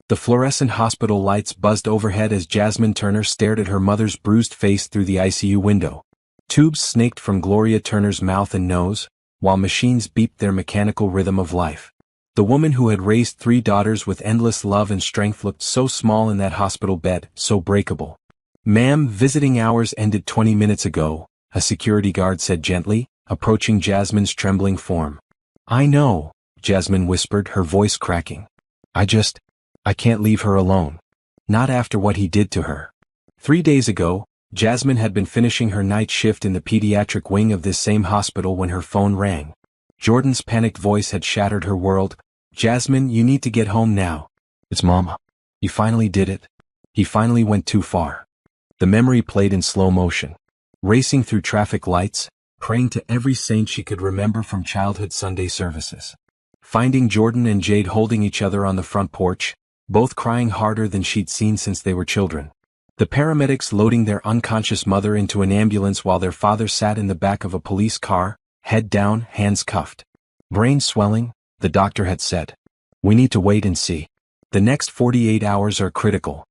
The fluorescent hospital lights buzzed overhead as Jasmine Turner stared at her mother's bruised face through the ICU window. Tubes snaked from Gloria Turner's mouth and nose, while machines beeped their mechanical rhythm of life. The woman who had raised 3 daughters with endless love and strength looked so small in that hospital bed, so breakable. "Ma'am, visiting hours ended 20 minutes ago," a security guard said gently, approaching Jasmine's trembling form. "I know," Jasmine whispered, her voice cracking. I can't leave her alone. Not after what he did to her." 3 days ago, Jasmine had been finishing her night shift in the pediatric wing of this same hospital when her phone rang. Jordan's panicked voice had shattered her world. "Jasmine, you need to get home now." "It's Mama. You finally did it. He finally went too far." The memory played in slow motion. Racing through traffic lights, praying to every saint she could remember from childhood Sunday services. Finding Jordan and Jade holding each other on the front porch, both crying harder than she'd seen since they were children. The paramedics loading their unconscious mother into an ambulance while their father sat in the back of a police car, head down, hands cuffed. Brain swelling, the doctor had said. "We need to wait and see. The next 48 hours are critical."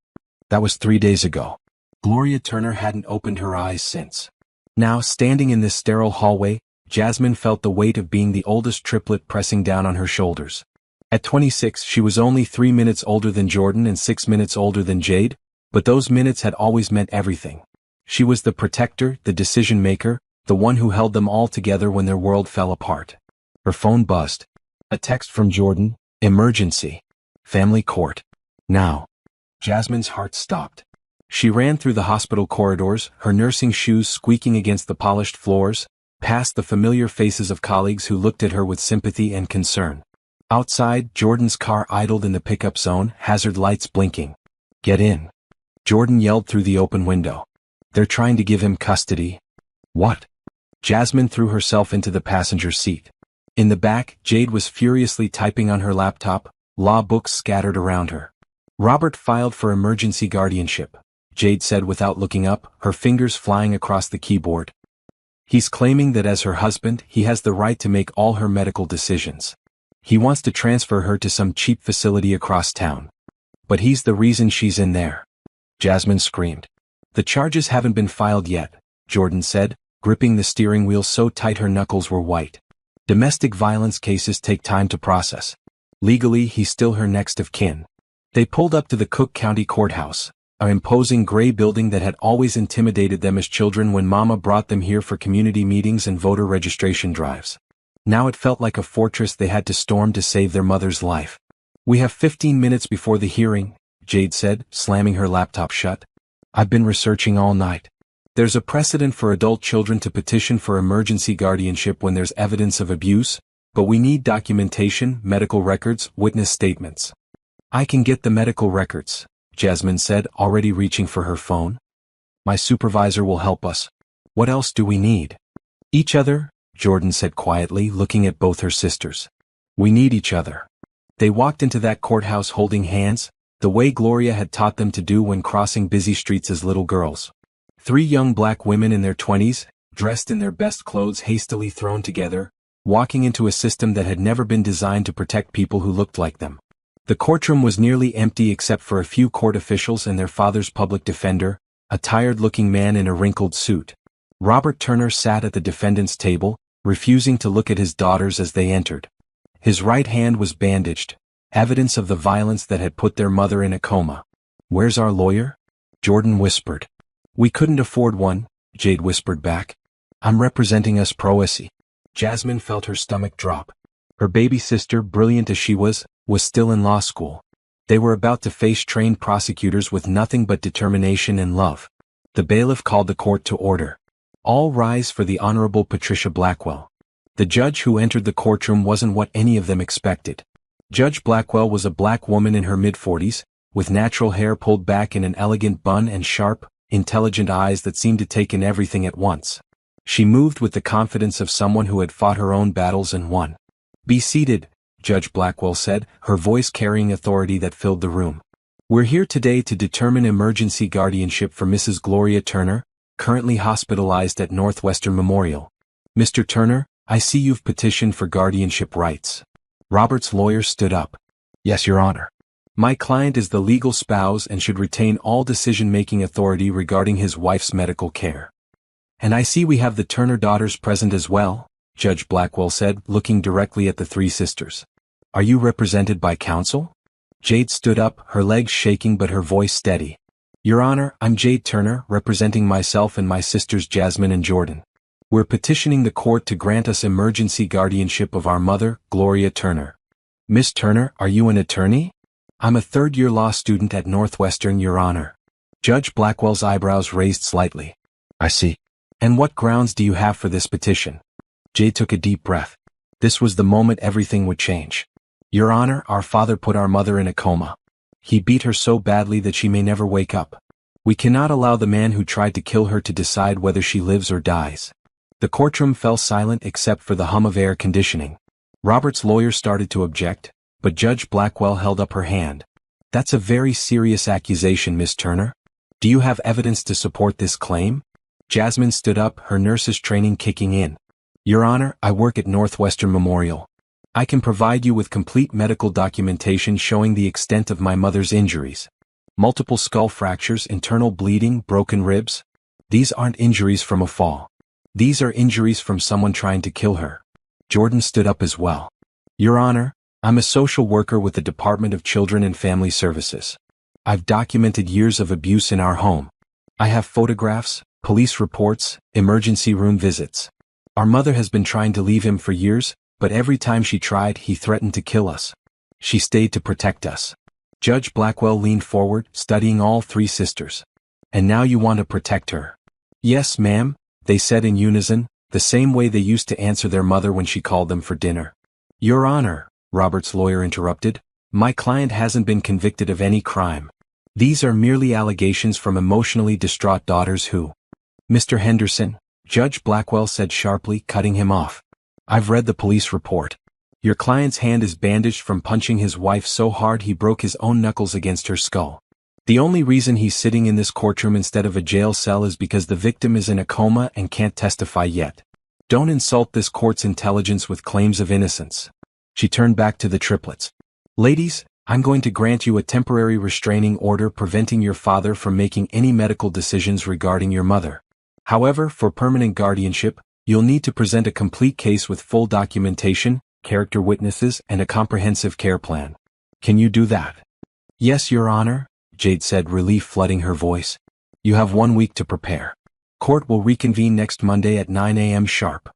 That was 3 days ago. Gloria Turner hadn't opened her eyes since. Now, standing in this sterile hallway, Jasmine felt the weight of being the oldest triplet pressing down on her shoulders. At 26, she was only 3 minutes older than Jordan and 6 minutes older than Jade, but those minutes had always meant everything. She was the protector, the decision-maker, the one who held them all together when their world fell apart. Her phone buzzed. A text from Jordan: "Emergency. Family court. Now." Jasmine's heart stopped. She ran through the hospital corridors, her nursing shoes squeaking against the polished floors, past the familiar faces of colleagues who looked at her with sympathy and concern. Outside, Jordan's car idled in the pickup zone, hazard lights blinking. "Get in," Jordan yelled through the open window. "They're trying to give him custody." "What?" Jasmine threw herself into the passenger seat. In the back, Jade was furiously typing on her laptop, law books scattered around her. "Robert filed for emergency guardianship," Jade said without looking up, her fingers flying across the keyboard. "He's claiming that as her husband, he has the right to make all her medical decisions. He wants to transfer her to some cheap facility across town. But he's the reason she's in there." Jasmine screamed. "The charges haven't been filed yet," Jordan said, gripping the steering wheel so tight her knuckles were white. "Domestic violence cases take time to process. Legally, he's still her next of kin." They pulled up to the Cook County Courthouse, an imposing gray building that had always intimidated them as children when Mama brought them here for community meetings and voter registration drives. Now it felt like a fortress they had to storm to save their mother's life. "We have 15 minutes before the hearing," Jade said, slamming her laptop shut. "I've been researching all night. There's a precedent for adult children to petition for emergency guardianship when there's evidence of abuse, but we need documentation, medical records, witness statements." "I can get the medical records," Jasmine said, already reaching for her phone. "My supervisor will help us. What else do we need?" "Each other," Jordan said quietly, looking at both her sisters. "We need each other." They walked into that courthouse holding hands, the way Gloria had taught them to do when crossing busy streets as little girls. 3 young black women in their 20s, dressed in their best clothes hastily thrown together, walking into a system that had never been designed to protect people who looked like them. The courtroom was nearly empty except for a few court officials and their father's public defender, a tired-looking man in a wrinkled suit. Robert Turner sat at the defendant's table, refusing to look at his daughters as they entered. His right hand was bandaged, evidence of the violence that had put their mother in a coma. "Where's our lawyer?" Jordan whispered. "We couldn't afford one," Jade whispered back. "I'm representing us pro-issy." Jasmine felt her stomach drop. Her baby sister, brilliant as she was still in law school. They were about to face trained prosecutors with nothing but determination and love. The bailiff called the court to order. "All rise for the Honorable Patricia Blackwell." The judge who entered the courtroom wasn't what any of them expected. Judge Blackwell was a black woman in her mid-40s, with natural hair pulled back in an elegant bun and sharp, intelligent eyes that seemed to take in everything at once. She moved with the confidence of someone who had fought her own battles and won. "Be seated," Judge Blackwell said, her voice carrying authority that filled the room. "We're here today to determine emergency guardianship for Mrs. Gloria Turner, currently hospitalized at Northwestern Memorial. Mr. Turner, I see you've petitioned for guardianship rights." Robert's lawyer stood up. "Yes, Your Honor." My client is the legal spouse and should retain all decision-making authority regarding his wife's medical care. And I see we have the Turner daughters present as well, Judge Blackwell said, looking directly at the three sisters. Are you represented by counsel? Jade stood up, her legs shaking but her voice steady. Your Honor, I'm Jade Turner, representing myself and my sisters Jasmine and Jordan. We're petitioning the court to grant us emergency guardianship of our mother, Gloria Turner. Miss Turner, are you an attorney? I'm a third-year law student at Northwestern, Your Honor. Judge Blackwell's eyebrows raised slightly. I see. And what grounds do you have for this petition? Jade took a deep breath. This was the moment everything would change. Your Honor, our father put our mother in a coma. He beat her so badly that she may never wake up. We cannot allow the man who tried to kill her to decide whether she lives or dies. The courtroom fell silent except for the hum of air conditioning. Robert's lawyer started to object, but Judge Blackwell held up her hand. That's a very serious accusation, Miss Turner. Do you have evidence to support this claim? Jasmine stood up, her nurse's training kicking in. Your Honor, I work at Northwestern Memorial. I can provide you with complete medical documentation showing the extent of my mother's injuries. Multiple skull fractures, internal bleeding, broken ribs. These aren't injuries from a fall. These are injuries from someone trying to kill her. Jordan stood up as well. Your Honor, I'm a social worker with the Department of Children and Family Services. I've documented years of abuse in our home. I have photographs, police reports, emergency room visits. Our mother has been trying to leave him for years, but every time she tried, he threatened to kill us. She stayed to protect us. Judge Blackwell leaned forward, studying all three sisters. And now you want to protect her? Yes, ma'am, they said in unison, the same way they used to answer their mother when she called them for dinner. Your Honor, Robert's lawyer interrupted, my client hasn't been convicted of any crime. These are merely allegations from emotionally distraught daughters who... Mr. Henderson, Judge Blackwell said sharply, cutting him off. I've read the police report. Your client's hand is bandaged from punching his wife so hard he broke his own knuckles against her skull. The only reason he's sitting in this courtroom instead of a jail cell is because the victim is in a coma and can't testify yet. Don't insult this court's intelligence with claims of innocence. She turned back to the triplets. Ladies, I'm going to grant you a temporary restraining order preventing your father from making any medical decisions regarding your mother. However, for permanent guardianship, you'll need to present a complete case with full documentation, character witnesses, and a comprehensive care plan. Can you do that? Yes, Your Honor, Jade said, relief flooding her voice. You have 1 week to prepare. Court will reconvene next Monday at 9 a.m. sharp.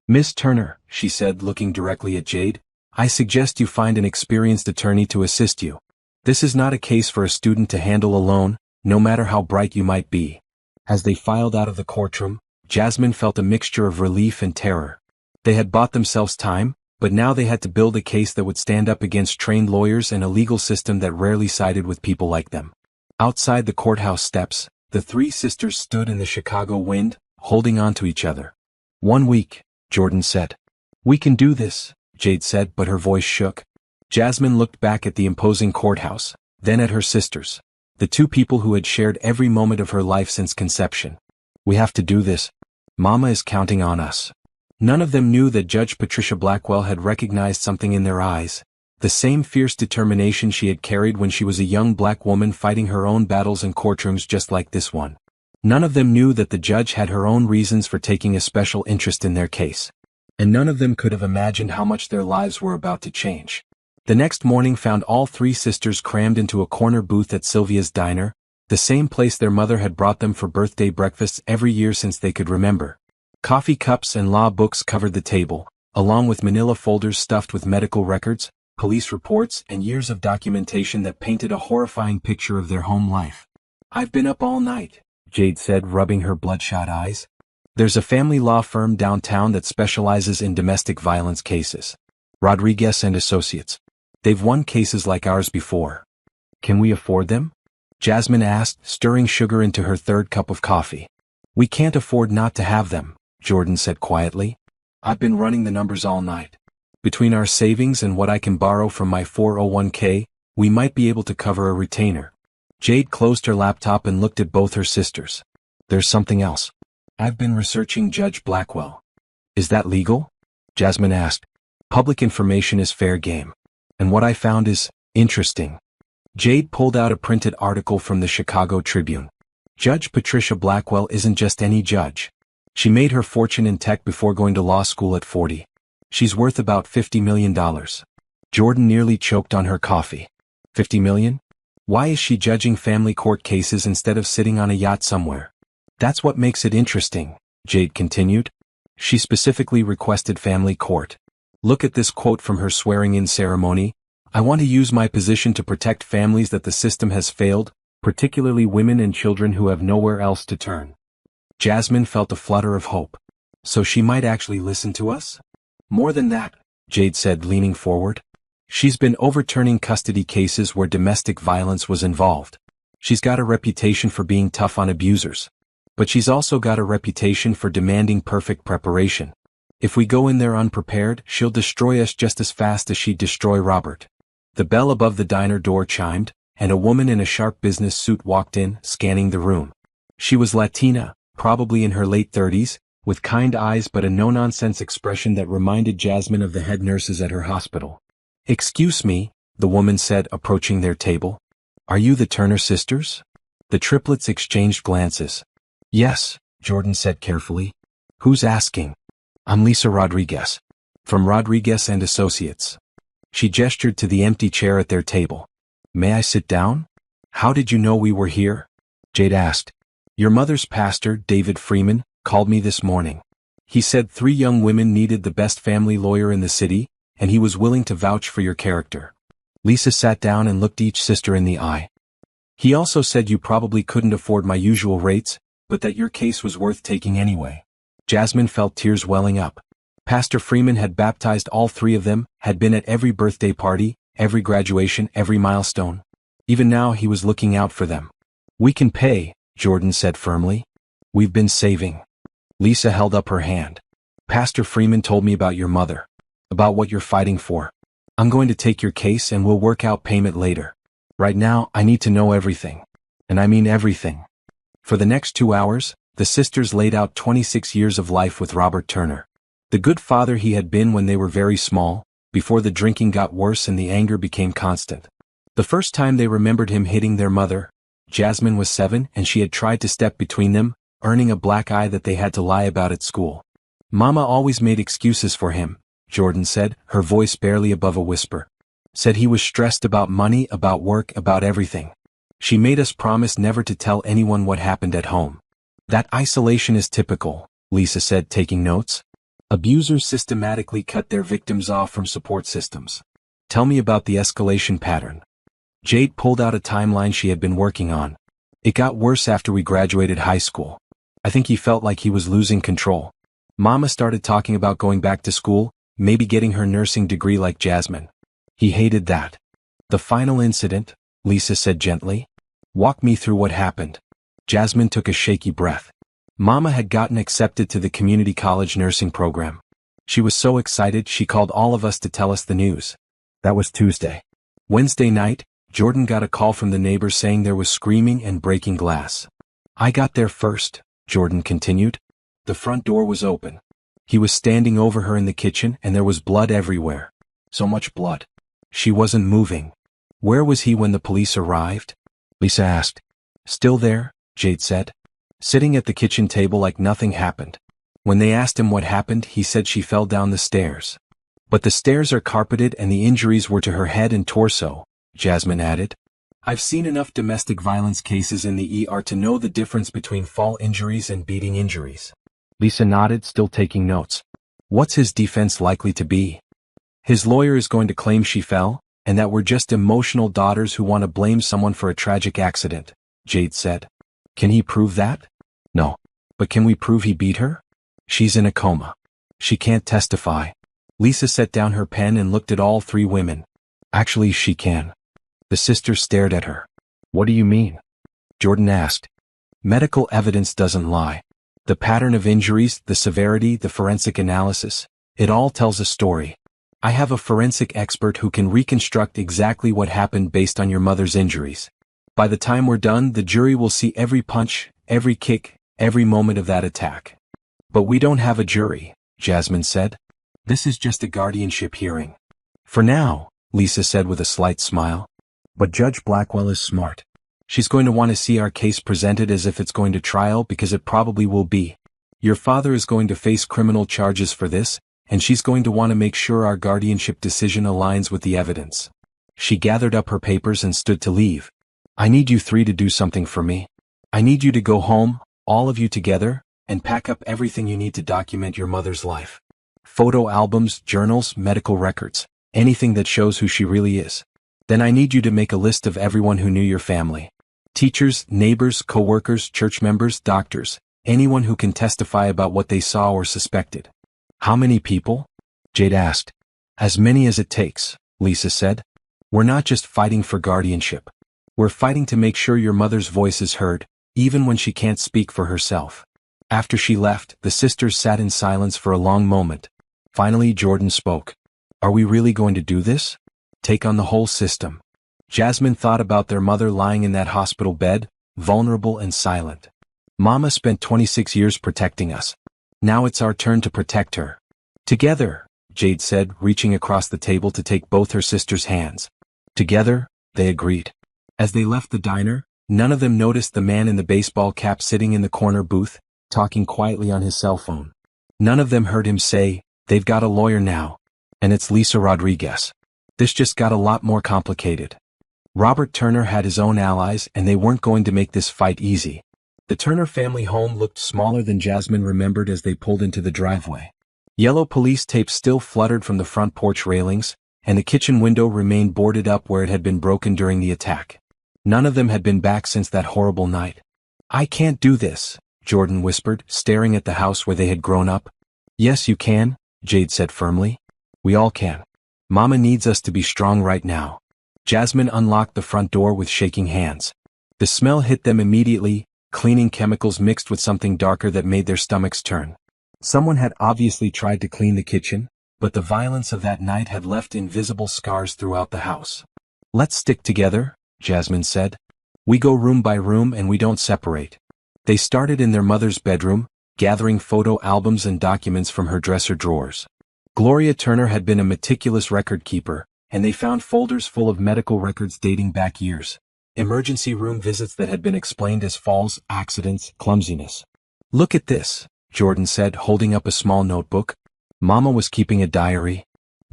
Miss Turner, she said, looking directly at Jade, I suggest you find an experienced attorney to assist you. This is not a case for a student to handle alone, no matter how bright you might be. As they filed out of the courtroom, Jasmine felt a mixture of relief and terror. They had bought themselves time, but now they had to build a case that would stand up against trained lawyers and a legal system that rarely sided with people like them. Outside the courthouse steps, the three sisters stood in the Chicago wind, holding on to each other. 1 week, Jordan said. We can do this, Jade said, but her voice shook. Jasmine looked back at the imposing courthouse, then at her sisters, the two people who had shared every moment of her life since conception. We have to do this. Mama is counting on us. None of them knew that Judge Patricia Blackwell had recognized something in their eyes, the same fierce determination she had carried when she was a young black woman fighting her own battles in courtrooms just like this one. None of them knew that the judge had her own reasons for taking a special interest in their case. And none of them could have imagined how much their lives were about to change. The next morning found all three sisters crammed into a corner booth at Sylvia's Diner, the same place their mother had brought them for birthday breakfasts every year since they could remember. Coffee cups and law books covered the table, along with manila folders stuffed with medical records, police reports, and years of documentation that painted a horrifying picture of their home life. I've been up all night, Jade said, rubbing her bloodshot eyes. There's a family law firm downtown that specializes in domestic violence cases. Rodriguez and Associates. They've won cases like ours before. Can we afford them? Jasmine asked, stirring sugar into her third cup of coffee. We can't afford not to have them, Jordan said quietly. I've been running the numbers all night. Between our savings and what I can borrow from my 401k, we might be able to cover a retainer. Jade closed her laptop and looked at both her sisters. There's something else. I've been researching Judge Blackwell. Is that legal? Jasmine asked. Public information is fair game. And what I found is interesting. Jade pulled out a printed article from the Chicago Tribune. Judge Patricia Blackwell isn't just any judge. She made her fortune in tech before going to law school at 40. She's worth about $50 million. Jordan nearly choked on her coffee. 50 million? Why is she judging family court cases instead of sitting on a yacht somewhere? That's what makes it interesting, Jade continued. She specifically requested family court. Look at this quote from her swearing-in ceremony. I want to use my position to protect families that the system has failed, particularly women and children who have nowhere else to turn. Jasmine felt a flutter of hope. So she might actually listen to us? More than that, Jade said, leaning forward. She's been overturning custody cases where domestic violence was involved. She's got a reputation for being tough on abusers. But she's also got a reputation for demanding perfect preparation. If we go in there unprepared, she'll destroy us just as fast as she'd destroy Robert. The bell above the diner door chimed, and a woman in a sharp business suit walked in, scanning the room. She was Latina, probably in her late 30s, with kind eyes but a no-nonsense expression that reminded Jasmine of the head nurses at her hospital. Excuse me, the woman said, approaching their table. Are you the Turner sisters? The triplets exchanged glances. Yes, Jordan said carefully. Who's asking? I'm Lisa Rodriguez. From Rodriguez and Associates. She gestured to the empty chair at their table. May I sit down? How did you know we were here? Jade asked. Your mother's pastor, David Freeman, called me this morning. He said 3 young women needed the best family lawyer in the city, and he was willing to vouch for your character. Lisa sat down and looked each sister in the eye. He also said you probably couldn't afford my usual rates, but that your case was worth taking anyway. Jasmine felt tears welling up. Pastor Freeman had baptized all 3 of them, had been at every birthday party, every graduation, every milestone. Even now he was looking out for them. We can pay, Jordan said firmly. We've been saving. Lisa held up her hand. Pastor Freeman told me about your mother. About what you're fighting for. I'm going to take your case and we'll work out payment later. Right now, I need to know everything. And I mean everything. For the next 2 hours, the sisters laid out 26 years of life with Robert Turner. The good father he had been when they were very small, before the drinking got worse and the anger became constant. The first time they remembered him hitting their mother, Jasmine was 7 and she had tried to step between them, earning a black eye that they had to lie about at school. Mama always made excuses for him, Jordan said, her voice barely above a whisper. Said he was stressed about money, about work, about everything. She made us promise never to tell anyone what happened at home. That isolation is typical, Lisa said, taking notes. Abusers systematically cut their victims off from support systems. Tell me about the escalation pattern. Jade pulled out a timeline she had been working on. It got worse after we graduated high school. I think he felt like he was losing control. Mama started talking about going back to school, maybe getting her nursing degree like Jasmine. He hated that. The final incident, Lisa said gently. Walk me through what happened. Jasmine took a shaky breath. Mama had gotten accepted to the community college nursing program. She was so excited she called all of us to tell us the news. That was Tuesday. Wednesday night, Jordan got a call from the neighbors saying there was screaming and breaking glass. I got there first, Jordan continued. The front door was open. He was standing over her in the kitchen and there was blood everywhere. So much blood. She wasn't moving. Where was he when the police arrived? Lisa asked. Still there, Jade said. Sitting at the kitchen table like nothing happened. When they asked him what happened, he said she fell down the stairs. But the stairs are carpeted and the injuries were to her head and torso, Jasmine added. I've seen enough domestic violence cases in the ER to know the difference between fall injuries and beating injuries. Lisa nodded, still taking notes. What's his defense likely to be? His lawyer is going to claim she fell, and that we're just emotional daughters who want to blame someone for a tragic accident, Jade said. Can he prove that? No. But can we prove he beat her? She's in a coma. She can't testify. Lisa set down her pen and looked at all 3 women. Actually, she can. The sisters stared at her. What do you mean? Jordan asked. Medical evidence doesn't lie. The pattern of injuries, the severity, the forensic analysis, it all tells a story. I have a forensic expert who can reconstruct exactly what happened based on your mother's injuries. By the time we're done, the jury will see every punch, every kick, every moment of that attack. But we don't have a jury, Jasmine said. This is just a guardianship hearing. For now, Lisa said with a slight smile. But Judge Blackwell is smart. She's going to want to see our case presented as if it's going to trial because it probably will be. Your father is going to face criminal charges for this, and she's going to want to make sure our guardianship decision aligns with the evidence. She gathered up her papers and stood to leave. I need you three to do something for me. I need you to go home, all of you together, and pack up everything you need to document your mother's life. Photo albums, journals, medical records, anything that shows who she really is. Then I need you to make a list of everyone who knew your family. Teachers, neighbors, co-workers, church members, doctors, anyone who can testify about what they saw or suspected. How many people? Jade asked. As many as it takes, Lisa said. We're not just fighting for guardianship. We're fighting to make sure your mother's voice is heard, even when she can't speak for herself. After she left, the sisters sat in silence for a long moment. Finally, Jordan spoke. Are we really going to do this? Take on the whole system. Jasmine thought about their mother lying in that hospital bed, vulnerable and silent. Mama spent 26 years protecting us. Now it's our turn to protect her. Together, Jade said, reaching across the table to take both her sisters' hands. Together, they agreed. As they left the diner, none of them noticed the man in the baseball cap sitting in the corner booth, talking quietly on his cell phone. None of them heard him say, "They've got a lawyer now. And it's Lisa Rodriguez." This just got a lot more complicated. Robert Turner had his own allies and they weren't going to make this fight easy. The Turner family home looked smaller than Jasmine remembered as they pulled into the driveway. Yellow police tape still fluttered from the front porch railings, and the kitchen window remained boarded up where it had been broken during the attack. None of them had been back since that horrible night. I can't do this, Jordan whispered, staring at the house where they had grown up. Yes, you can, Jade said firmly. We all can. Mama needs us to be strong right now. Jasmine unlocked the front door with shaking hands. The smell hit them immediately, cleaning chemicals mixed with something darker that made their stomachs turn. Someone had obviously tried to clean the kitchen, but the violence of that night had left invisible scars throughout the house. Let's stick together, Jasmine said. We go room by room and we don't separate. They started in their mother's bedroom, gathering photo albums and documents from her dresser drawers. Gloria Turner had been a meticulous record keeper, and they found folders full of medical records dating back years. Emergency room visits that had been explained as falls, accidents, clumsiness. Look at this, Jordan said, holding up a small notebook. Mama was keeping a diary.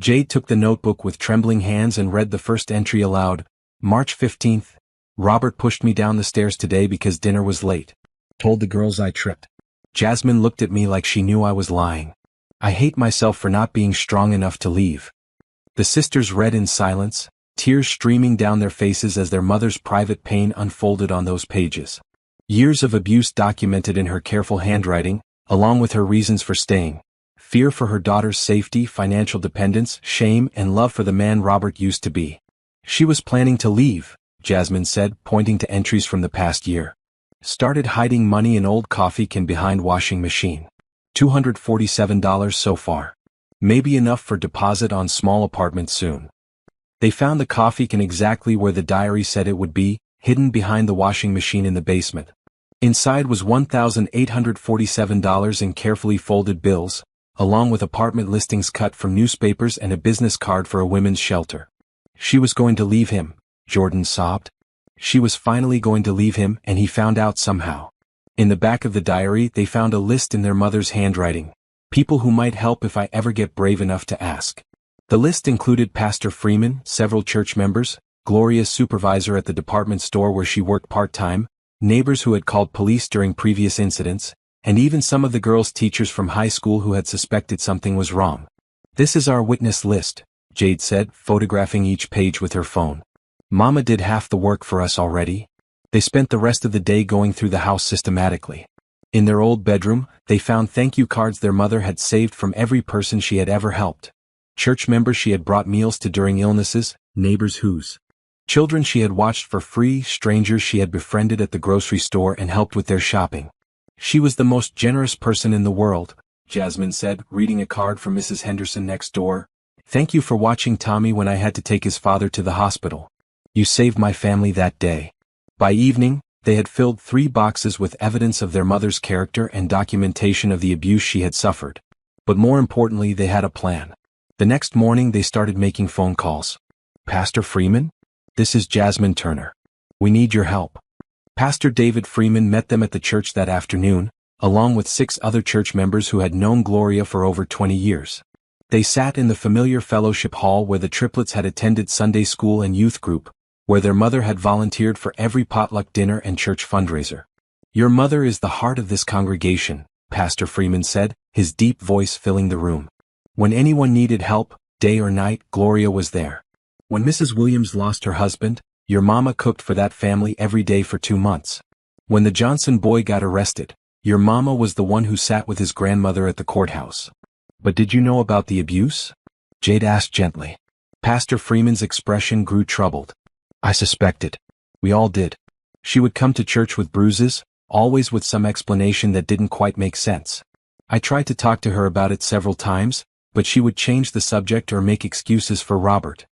Jade took the notebook with trembling hands and read the first entry aloud. March 15th. Robert pushed me down the stairs today because dinner was late. Told the girls I tripped. Jasmine looked at me like she knew I was lying. I hate myself for not being strong enough to leave. The sisters read in silence, tears streaming down their faces as their mother's private pain unfolded on those pages. Years of abuse documented in her careful handwriting, along with her reasons for staying. Fear for her daughter's safety, financial dependence, shame, and love for the man Robert used to be. She was planning to leave, Jasmine said, pointing to entries from the past year. Started hiding money in old coffee can behind washing machine. $247 so far. Maybe enough for deposit on small apartment soon. They found the coffee can exactly where the diary said it would be, hidden behind the washing machine in the basement. Inside was $1,847 in carefully folded bills, along with apartment listings cut from newspapers and a business card for a women's shelter. She was going to leave him, Jordan sobbed. She was finally going to leave him, and he found out somehow. In the back of the diary they found a list in their mother's handwriting. People who might help if I ever get brave enough to ask. The list included Pastor Freeman, several church members, Gloria's supervisor at the department store where she worked part-time, neighbors who had called police during previous incidents, and even some of the girls' teachers from high school who had suspected something was wrong. This is our witness list, Jade said, photographing each page with her phone. Mama did half the work for us already. They spent the rest of the day going through the house systematically. In their old bedroom, they found thank you cards their mother had saved from every person she had ever helped. Church members she had brought meals to during illnesses, neighbors whose children she had watched for free, strangers she had befriended at the grocery store and helped with their shopping. She was the most generous person in the world, Jasmine said, reading a card from Mrs. Henderson next door. Thank you for watching Tommy when I had to take his father to the hospital. You saved my family that day. By evening, they had filled 3 boxes with evidence of their mother's character and documentation of the abuse she had suffered. But more importantly, they had a plan. The next morning they started making phone calls. Pastor Freeman? This is Jasmine Turner. We need your help. Pastor David Freeman met them at the church that afternoon, along with 6 other church members who had known Gloria for over 20 years. They sat in the familiar fellowship hall where the triplets had attended Sunday school and youth group, where their mother had volunteered for every potluck dinner and church fundraiser. Your mother is the heart of this congregation, Pastor Freeman said, his deep voice filling the room. When anyone needed help, day or night, Gloria was there. When Mrs. Williams lost her husband, your mama cooked for that family every day for 2 months. When the Johnson boy got arrested, your mama was the one who sat with his grandmother at the courthouse. But did you know about the abuse? Jade asked gently. Pastor Freeman's expression grew troubled. I suspected. We all did. She would come to church with bruises, always with some explanation that didn't quite make sense. I tried to talk to her about it several times, but she would change the subject or make excuses for Robert.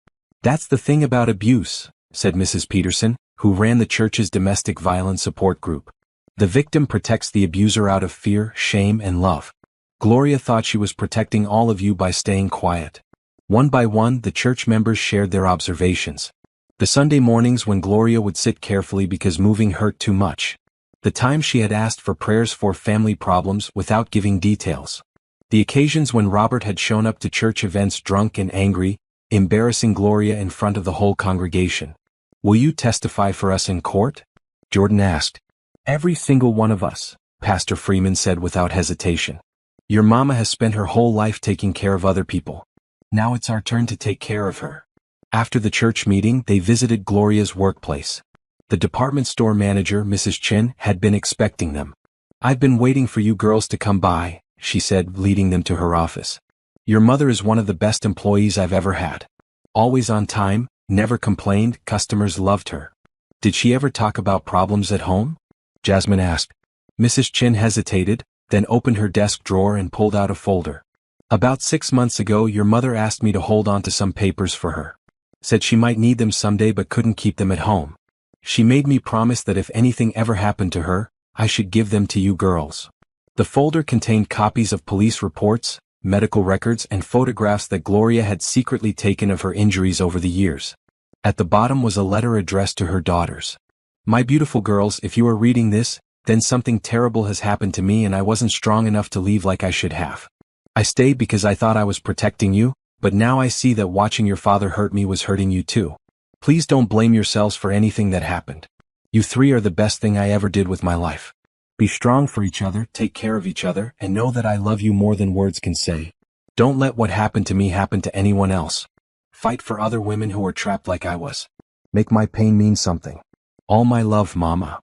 That's the thing about abuse, said Mrs. Peterson, who ran the church's domestic violence support group. The victim protects the abuser out of fear, shame, and love. Gloria thought she was protecting all of you by staying quiet. One by one, the church members shared their observations. The Sunday mornings when Gloria would sit carefully because moving hurt too much. The times she had asked for prayers for family problems without giving details. The occasions when Robert had shown up to church events drunk and angry, embarrassing Gloria in front of the whole congregation. Will you testify for us in court? Jordan asked. Every single one of us, Pastor Freeman said without hesitation. Your mama has spent her whole life taking care of other people. Now it's our turn to take care of her. After the church meeting, they visited Gloria's workplace. The department store manager, Mrs. Chin, had been expecting them. I've been waiting for you girls to come by, she said, leading them to her office. Your mother is one of the best employees I've ever had. Always on time, never complained, customers loved her. Did she ever talk about problems at home? Jasmine asked. Mrs. Chin hesitated, then opened her desk drawer and pulled out a folder. About 6 months ago, your mother asked me to hold on to some papers for her. Said she might need them someday but couldn't keep them at home. She made me promise that if anything ever happened to her, I should give them to you girls. The folder contained copies of police reports, medical records, and photographs that Gloria had secretly taken of her injuries over the years. At the bottom was a letter addressed to her daughters. My beautiful girls, if you are reading this, then something terrible has happened to me and I wasn't strong enough to leave like I should have. I stayed because I thought I was protecting you, but now I see that watching your father hurt me was hurting you too. Please don't blame yourselves for anything that happened. You 3 are the best thing I ever did with my life. Be strong for each other, take care of each other, and know that I love you more than words can say. Don't let what happened to me happen to anyone else. Fight for other women who are trapped like I was. Make my pain mean something. All my love, Mama.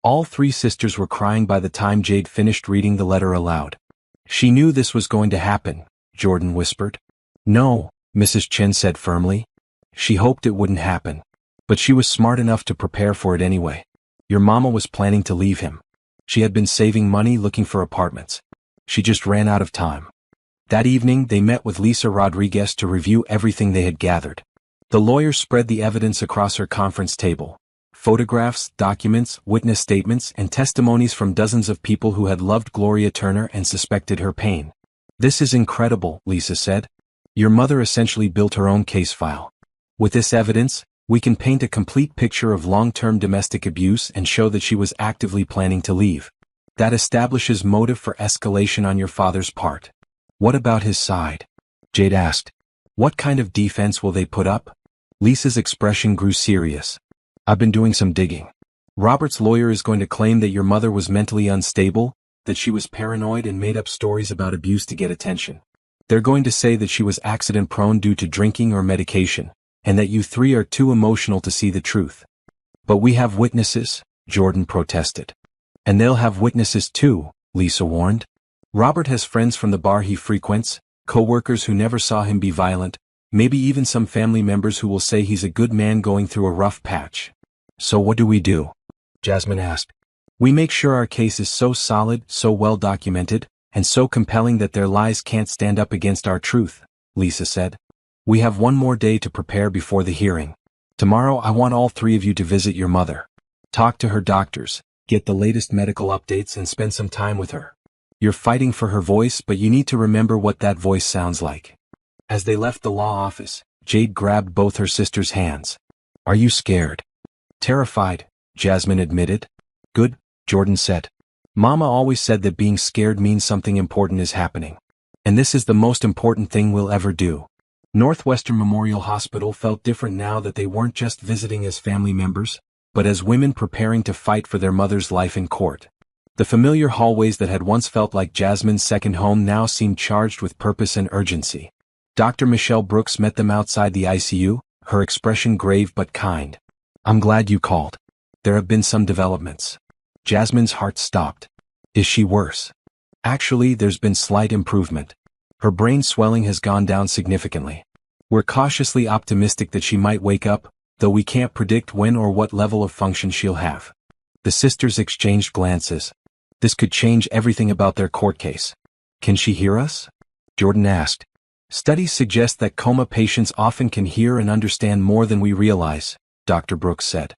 All 3 sisters were crying by the time Jade finished reading the letter aloud. She knew this was going to happen, Jordan whispered. No, Mrs. Chin said firmly. She hoped it wouldn't happen. But she was smart enough to prepare for it anyway. Your mama was planning to leave him. She had been saving money looking for apartments. She just ran out of time. That evening they met with Lisa Rodriguez to review everything they had gathered. The lawyer spread the evidence across her conference table. Photographs, documents, witness statements, and testimonies from dozens of people who had loved Gloria Turner and suspected her pain. This is incredible, Lisa said. Your mother essentially built her own case file. With this evidence, we can paint a complete picture of long-term domestic abuse and show that she was actively planning to leave. That establishes motive for escalation on your father's part. What about his side? Jade asked. What kind of defense will they put up? Lisa's expression grew serious. I've been doing some digging. Robert's lawyer is going to claim that your mother was mentally unstable, that she was paranoid and made up stories about abuse to get attention. They're going to say that she was accident-prone due to drinking or medication, and that you 3 are too emotional to see the truth. But we have witnesses, Jordan protested. And they'll have witnesses too, Lisa warned. Robert has friends from the bar he frequents, co-workers who never saw him be violent, maybe even some family members who will say he's a good man going through a rough patch. So what do we do? Jasmine asked. We make sure our case is so solid, so well documented, and so compelling that their lies can't stand up against our truth, Lisa said. We have 1 more day to prepare before the hearing. Tomorrow I want all 3 of you to visit your mother. Talk to her doctors, get the latest medical updates and spend some time with her. You're fighting for her voice, but you need to remember what that voice sounds like. As they left the law office, Jade grabbed both her sister's hands. Are you scared? Terrified, Jasmine admitted. Good, Jordan said. Mama always said that being scared means something important is happening. And this is the most important thing we'll ever do. Northwestern Memorial Hospital felt different now that they weren't just visiting as family members, but as women preparing to fight for their mother's life in court. The familiar hallways that had once felt like Jasmine's second home now seemed charged with purpose and urgency. Dr. Michelle Brooks met them outside the ICU, her expression grave but kind. I'm glad you called. There have been some developments. Jasmine's heart stopped. Is she worse? Actually, there's been slight improvement. Her brain swelling has gone down significantly. We're cautiously optimistic that she might wake up, though we can't predict when or what level of function she'll have. The sisters exchanged glances. This could change everything about their court case. Can she hear us? Jordan asked. Studies suggest that coma patients often can hear and understand more than we realize, Dr. Brooks said.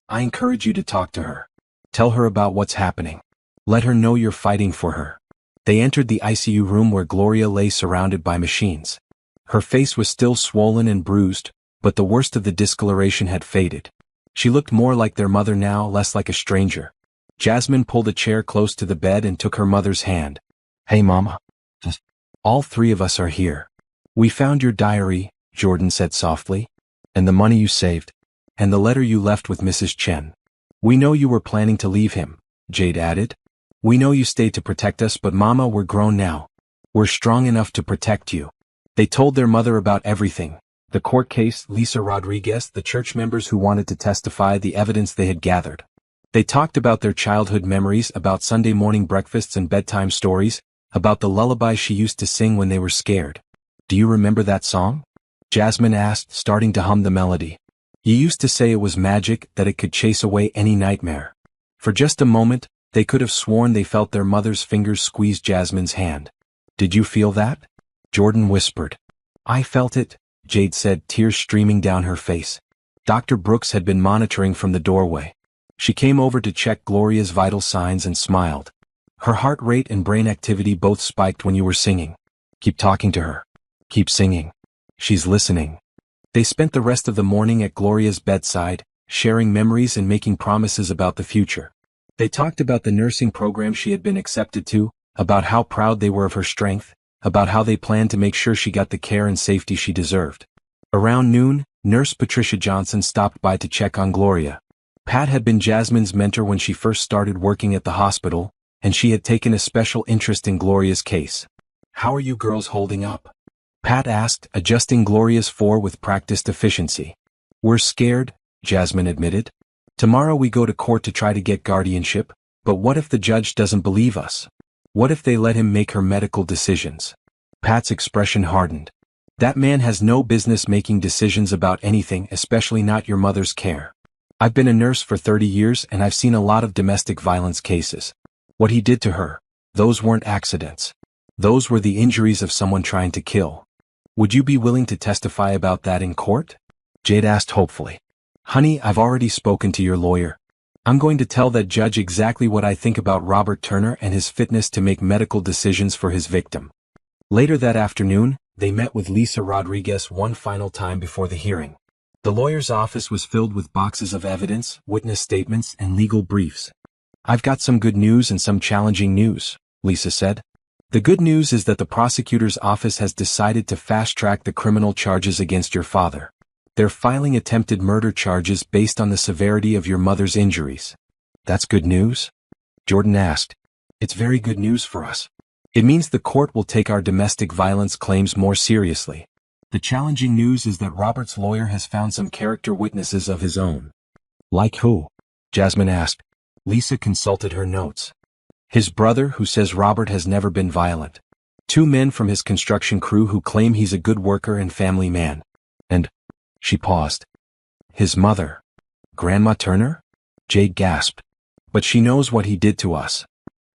I encourage you to talk to her. Tell her about what's happening. Let her know you're fighting for her. They entered the ICU room where Gloria lay surrounded by machines. Her face was still swollen and bruised, but the worst of the discoloration had faded. She looked more like their mother now, less like a stranger. Jasmine pulled a chair close to the bed and took her mother's hand. Hey Mama. All three of us are here. We found your diary, Jordan said softly. And the money you saved. And the letter you left with Mrs. Chen. We know you were planning to leave him, Jade added. We know you stayed to protect us, but Mama, we're grown now. We're strong enough to protect you. They told their mother about everything. The court case, Lisa Rodriguez, the church members who wanted to testify, the evidence they had gathered. They talked about their childhood memories, about Sunday morning breakfasts and bedtime stories, about the lullabies she used to sing when they were scared. Do you remember that song? Jasmine asked, starting to hum the melody. You used to say it was magic, that it could chase away any nightmare. For just a moment, they could have sworn they felt their mother's fingers squeeze Jasmine's hand. Did you feel that? Jordan whispered. I felt it, Jade said, tears streaming down her face. Dr. Brooks had been monitoring from the doorway. She came over to check Gloria's vital signs and smiled. Her heart rate and brain activity both spiked when you were singing. Keep talking to her. Keep singing. She's listening. They spent the rest of the morning at Gloria's bedside, sharing memories and making promises about the future. They talked about the nursing program she had been accepted to, about how proud they were of her strength, about how they planned to make sure she got the care and safety she deserved. Around noon, Nurse Patricia Johnson stopped by to check on Gloria. Pat had been Jasmine's mentor when she first started working at the hospital, and she had taken a special interest in Gloria's case. How are you girls holding up? Pat asked, adjusting Gloria's fore with practiced efficiency. We're scared, Jasmine admitted. Tomorrow we go to court to try to get guardianship, but what if the judge doesn't believe us? What if they let him make her medical decisions? Pat's expression hardened. That man has no business making decisions about anything, especially not your mother's care. I've been a nurse for 30 years and I've seen a lot of domestic violence cases. What he did to her, those weren't accidents. Those were the injuries of someone trying to kill. Would you be willing to testify about that in court? Jade asked hopefully. Honey, I've already spoken to your lawyer. I'm going to tell that judge exactly what I think about Robert Turner and his fitness to make medical decisions for his victim. Later that afternoon, they met with Lisa Rodriguez one final time before the hearing. The lawyer's office was filled with boxes of evidence, witness statements, and legal briefs. I've got some good news and some challenging news, Lisa said. The good news is that the prosecutor's office has decided to fast-track the criminal charges against your father. They're filing attempted murder charges based on the severity of your mother's injuries. That's good news? Jordan asked. It's very good news for us. It means the court will take our domestic violence claims more seriously. The challenging news is that Robert's lawyer has found some character witnesses of his own. Like who? Jasmine asked. Lisa consulted her notes. His brother, who says Robert has never been violent. 2 men from his construction crew who claim he's a good worker and family man. And she paused. His mother. Grandma Turner? Jade gasped. But she knows what he did to us.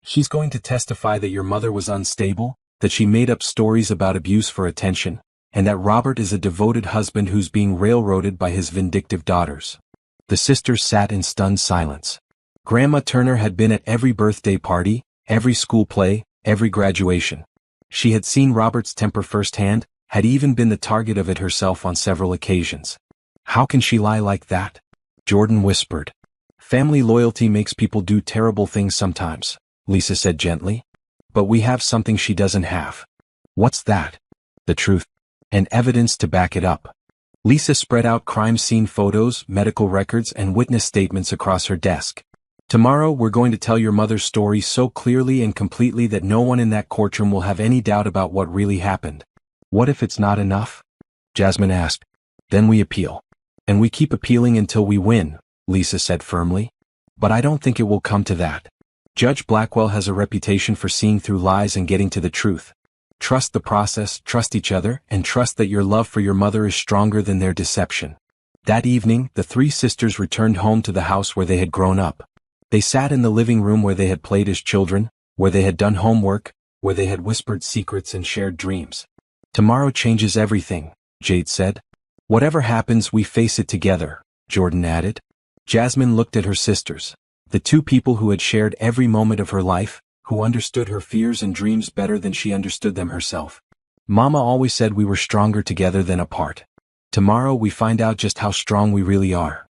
She's going to testify that your mother was unstable, that she made up stories about abuse for attention, and that Robert is a devoted husband who's being railroaded by his vindictive daughters. The sisters sat in stunned silence. Grandma Turner had been at every birthday party, every school play, every graduation. She had seen Robert's temper firsthand, had even been the target of it herself on several occasions. How can she lie like that? Jordan whispered. Family loyalty makes people do terrible things sometimes, Lisa said gently. But we have something she doesn't have. What's that? The truth. And evidence to back it up. Lisa spread out crime scene photos, medical records, and witness statements across her desk. Tomorrow we're going to tell your mother's story so clearly and completely that no one in that courtroom will have any doubt about what really happened. What if it's not enough? Jasmine asked. Then we appeal. And we keep appealing until we win, Lisa said firmly. But I don't think it will come to that. Judge Blackwell has a reputation for seeing through lies and getting to the truth. Trust the process, trust each other, and trust that your love for your mother is stronger than their deception. That evening, the three sisters returned home to the house where they had grown up. They sat in the living room where they had played as children, where they had done homework, where they had whispered secrets and shared dreams. Tomorrow changes everything, Jade said. Whatever happens, we face it together, Jordan added. Jasmine looked at her sisters, the two people who had shared every moment of her life, who understood her fears and dreams better than she understood them herself. Mama always said we were stronger together than apart. Tomorrow we find out just how strong we really are.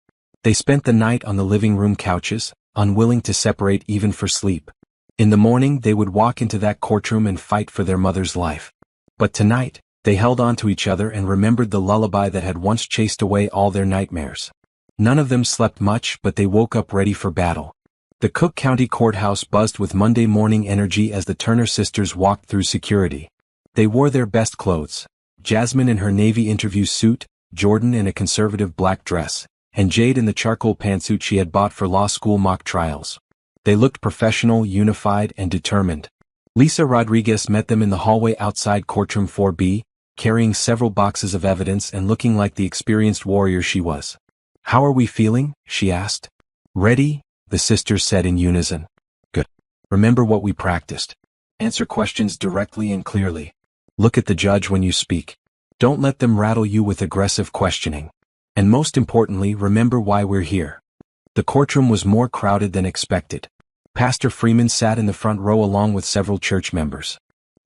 They spent the night on the living room couches, unwilling to separate even for sleep. In the morning they would walk into that courtroom and fight for their mother's life. But tonight, they held on to each other and remembered the lullaby that had once chased away all their nightmares. None of them slept much, but they woke up ready for battle. The Cook County Courthouse buzzed with Monday morning energy as the Turner sisters walked through security. They wore their best clothes, Jasmine in her Navy interview suit, Jordan in a conservative black dress, and Jade in the charcoal pantsuit she had bought for law school mock trials. They looked professional, unified, and determined. Lisa Rodriguez met them in the hallway outside courtroom 4B, carrying several boxes of evidence and looking like the experienced warrior she was. How are we feeling? She asked. Ready? The sisters said in unison. Good. Remember what we practiced. Answer questions directly and clearly. Look at the judge when you speak. Don't let them rattle you with aggressive questioning. And most importantly, remember why we're here. The courtroom was more crowded than expected. Pastor Freeman sat in the front row along with several church members.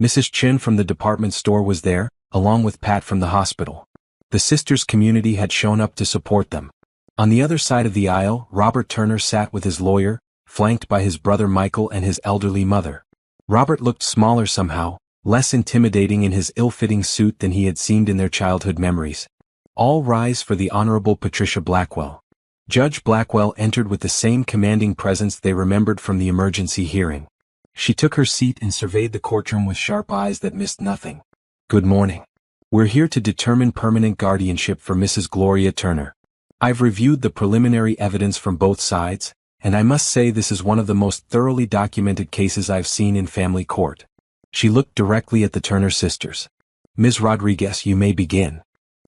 Mrs. Chin from the department store was there, along with Pat from the hospital. The sisters' community had shown up to support them. On the other side of the aisle, Robert Turner sat with his lawyer, flanked by his brother Michael and his elderly mother. Robert looked smaller somehow, less intimidating in his ill-fitting suit than he had seemed in their childhood memories. All rise for the Honorable Patricia Blackwell. Judge Blackwell entered with the same commanding presence they remembered from the emergency hearing. She took her seat and surveyed the courtroom with sharp eyes that missed nothing. Good morning. We're here to determine permanent guardianship for Mrs. Gloria Turner. I've reviewed the preliminary evidence from both sides, and I must say this is one of the most thoroughly documented cases I've seen in family court. She looked directly at the Turner sisters. Ms. Rodriguez, you may begin.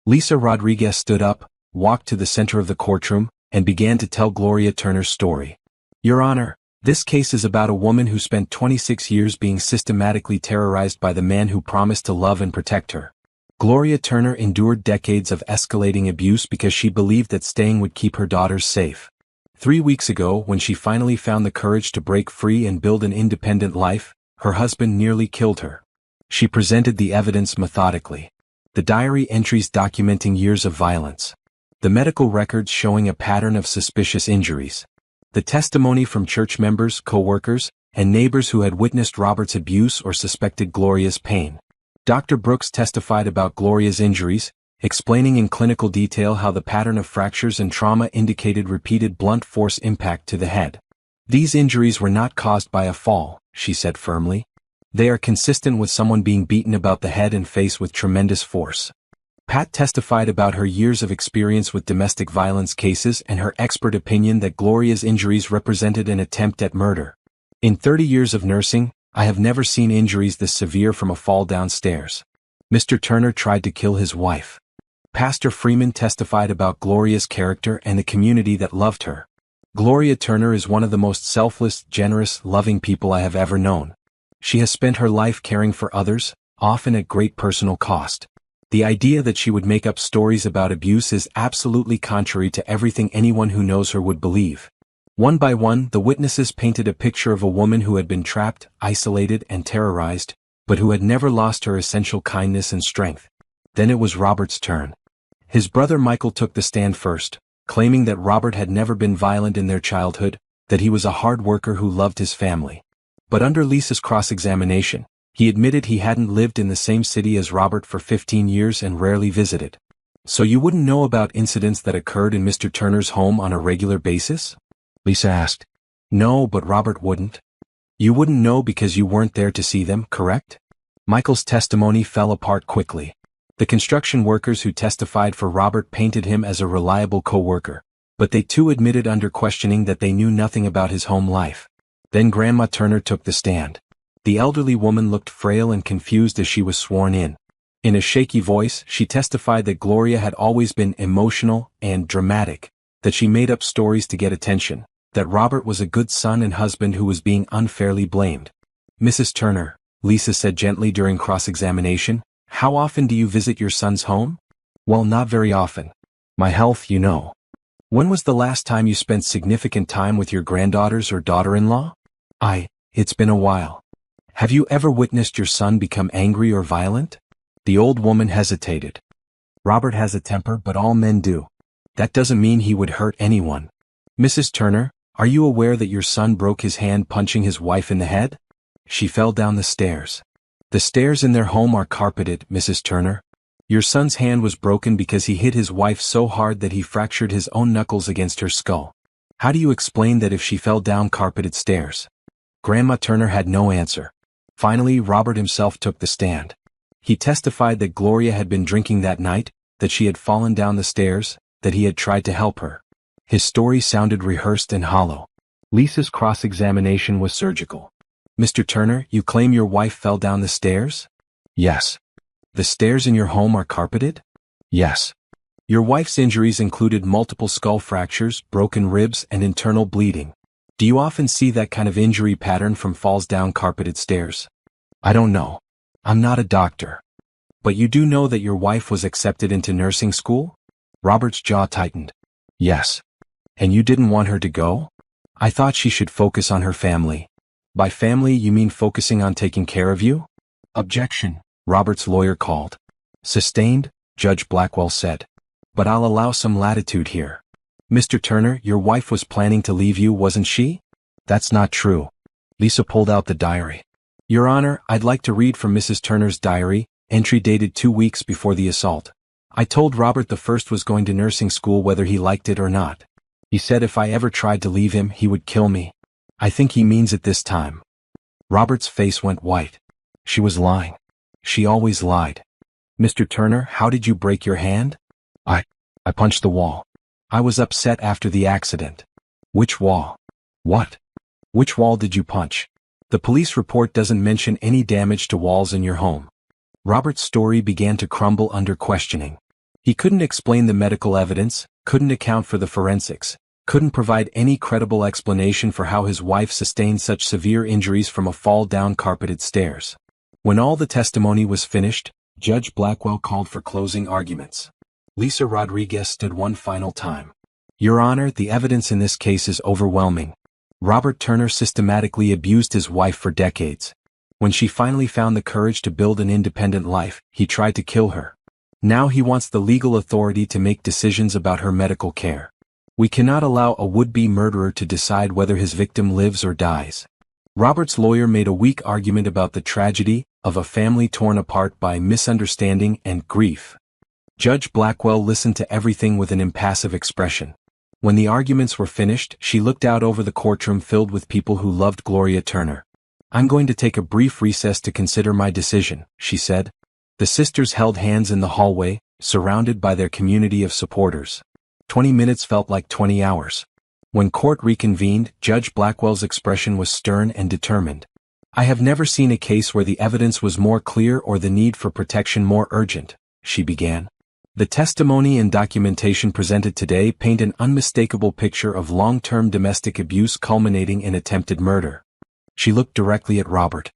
Lisa Rodriguez stood up, walked to the center of the courtroom, and began to tell Gloria Turner's story. Your Honor, this case is about a woman who spent 26 years being systematically terrorized by the man who promised to love and protect her. Gloria Turner endured decades of escalating abuse because she believed that staying would keep her daughters safe. 3 weeks ago, when she finally found the courage to break free and build an independent life, her husband nearly killed her. She presented the evidence methodically. The diary entries documenting years of violence. The medical records showing a pattern of suspicious injuries. The testimony from church members, co-workers, and neighbors who had witnessed Robert's abuse or suspected Gloria's pain. Dr. Brooks testified about Gloria's injuries, explaining in clinical detail how the pattern of fractures and trauma indicated repeated blunt force impact to the head. These injuries were not caused by a fall, she said firmly. They are consistent with someone being beaten about the head and face with tremendous force. Pat testified about her years of experience with domestic violence cases and her expert opinion that Gloria's injuries represented an attempt at murder. In 30 years of nursing, I have never seen injuries this severe from a fall downstairs. Mr. Turner tried to kill his wife. Pastor Freeman testified about Gloria's character and the community that loved her. Gloria Turner is one of the most selfless, generous, loving people I have ever known. She has spent her life caring for others, often at great personal cost. The idea that she would make up stories about abuse is absolutely contrary to everything anyone who knows her would believe. One by one, the witnesses painted a picture of a woman who had been trapped, isolated, and terrorized, but who had never lost her essential kindness and strength. Then it was Robert's turn. His brother Michael took the stand first, claiming that Robert had never been violent in their childhood, that he was a hard worker who loved his family. But under Lisa's cross-examination, he admitted he hadn't lived in the same city as Robert for 15 years and rarely visited. So you wouldn't know about incidents that occurred in Mr. Turner's home on a regular basis? Lisa asked. No, but Robert wouldn't. You wouldn't know because you weren't there to see them, correct? Michael's testimony fell apart quickly. The construction workers who testified for Robert painted him as a reliable co-worker, but they too admitted under questioning that they knew nothing about his home life. Then Grandma Turner took the stand. The elderly woman looked frail and confused as she was sworn in. In a shaky voice, she testified that Gloria had always been emotional and dramatic, that she made up stories to get attention, that Robert was a good son and husband who was being unfairly blamed. Mrs. Turner, Lisa said gently during cross-examination, how often do you visit your son's home? Well, not very often. My health, you know. When was the last time you spent significant time with your granddaughters or daughter-in-law? It's been a while. Have you ever witnessed your son become angry or violent? The old woman hesitated. Robert has a temper, but all men do. That doesn't mean he would hurt anyone. Mrs. Turner, are you aware that your son broke his hand punching his wife in the head? She fell down the stairs. The stairs in their home are carpeted, Mrs. Turner. Your son's hand was broken because he hit his wife so hard that he fractured his own knuckles against her skull. How do you explain that if she fell down carpeted stairs? Grandma Turner had no answer. Finally, Robert himself took the stand. He testified that Gloria had been drinking that night, that she had fallen down the stairs, that he had tried to help her. His story sounded rehearsed and hollow. Lisa's cross-examination was surgical. Mr. Turner, you claim your wife fell down the stairs? Yes. The stairs in your home are carpeted? Yes. Your wife's injuries included multiple skull fractures, broken ribs, and internal bleeding. Do you often see that kind of injury pattern from falls down carpeted stairs? I don't know. I'm not a doctor. But you do know that your wife was accepted into nursing school? Robert's jaw tightened. Yes. And you didn't want her to go? I thought she should focus on her family. By family, you mean focusing on taking care of you? Objection, Robert's lawyer called. Sustained, Judge Blackwell said. But I'll allow some latitude here. Mr. Turner, your wife was planning to leave you, wasn't she? That's not true. Lisa pulled out the diary. Your Honor, I'd like to read from Mrs. Turner's diary, entry dated 2 weeks before the assault. I told Robert the first was going to nursing school whether he liked it or not. He said if I ever tried to leave him, he would kill me. I think he means it this time. Robert's face went white. She was lying. She always lied. Mr. Turner, how did you break your hand? I punched the wall. I was upset after the accident. Which wall? What? Which wall did you punch? The police report doesn't mention any damage to walls in your home. Robert's story began to crumble under questioning. He couldn't explain the medical evidence, couldn't account for the forensics, couldn't provide any credible explanation for how his wife sustained such severe injuries from a fall down carpeted stairs. When all the testimony was finished, Judge Blackwell called for closing arguments. Lisa Rodriguez stood one final time. Your Honor, the evidence in this case is overwhelming. Robert Turner systematically abused his wife for decades. When she finally found the courage to build an independent life, he tried to kill her. Now he wants the legal authority to make decisions about her medical care. We cannot allow a would-be murderer to decide whether his victim lives or dies. Robert's lawyer made a weak argument about the tragedy of a family torn apart by misunderstanding and grief. Judge Blackwell listened to everything with an impassive expression. When the arguments were finished, she looked out over the courtroom filled with people who loved Gloria Turner. I'm going to take a brief recess to consider my decision, she said. The sisters held hands in the hallway, surrounded by their community of supporters. 20 minutes felt like 20 hours. When court reconvened, Judge Blackwell's expression was stern and determined. I have never seen a case where the evidence was more clear or the need for protection more urgent, she began. The testimony and documentation presented today paint an unmistakable picture of long-term domestic abuse culminating in attempted murder. She looked directly at Robert.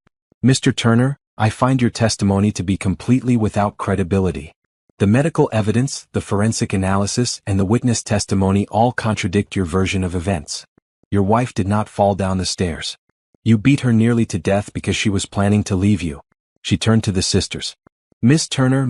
Mr. Turner, I find your testimony to be completely without credibility. The medical evidence, the forensic analysis, and the witness testimony all contradict your version of events. Your wife did not fall down the stairs. You beat her nearly to death because she was planning to leave you. She turned to the sisters. Miss Turner,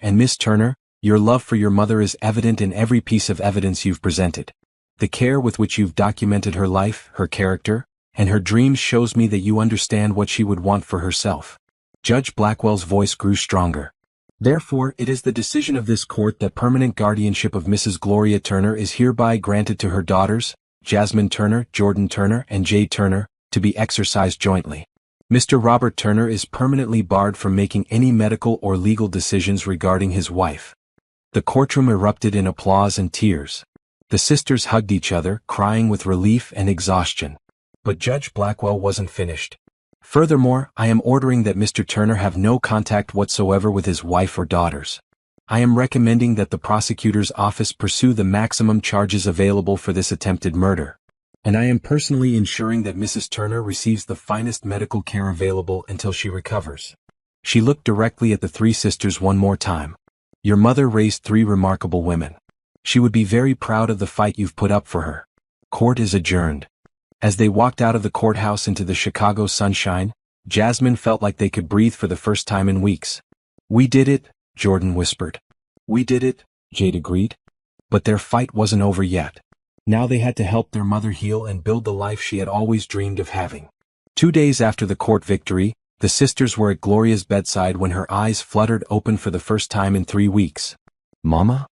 and Miss Turner, Your love for your mother is evident in every piece of evidence you've presented. The care with which you've documented her life, her character, and her dreams shows me that you understand what she would want for herself. Judge Blackwell's voice grew stronger. Therefore, it is the decision of this court that permanent guardianship of Mrs. Gloria Turner is hereby granted to her daughters, Jasmine Turner, Jordan Turner, and Jade Turner, to be exercised jointly. Mr. Robert Turner is permanently barred from making any medical or legal decisions regarding his wife. The courtroom erupted in applause and tears. The sisters hugged each other, crying with relief and exhaustion. But Judge Blackwell wasn't finished. Furthermore, I am ordering that Mr. Turner have no contact whatsoever with his wife or daughters. I am recommending that the prosecutor's office pursue the maximum charges available for this attempted murder. And I am personally ensuring that Mrs. Turner receives the finest medical care available until she recovers. She looked directly at the three sisters one more time. Your mother raised three remarkable women. She would be very proud of the fight you've put up for her. Court is adjourned. As they walked out of the courthouse into the Chicago sunshine, Jasmine felt like they could breathe for the first time in weeks. We did it, Jordan whispered. We did it, Jade agreed. But their fight wasn't over yet. Now they had to help their mother heal and build the life she had always dreamed of having. 2 days after the court victory, the sisters were at Gloria's bedside when her eyes fluttered open for the first time in 3 weeks. Mama?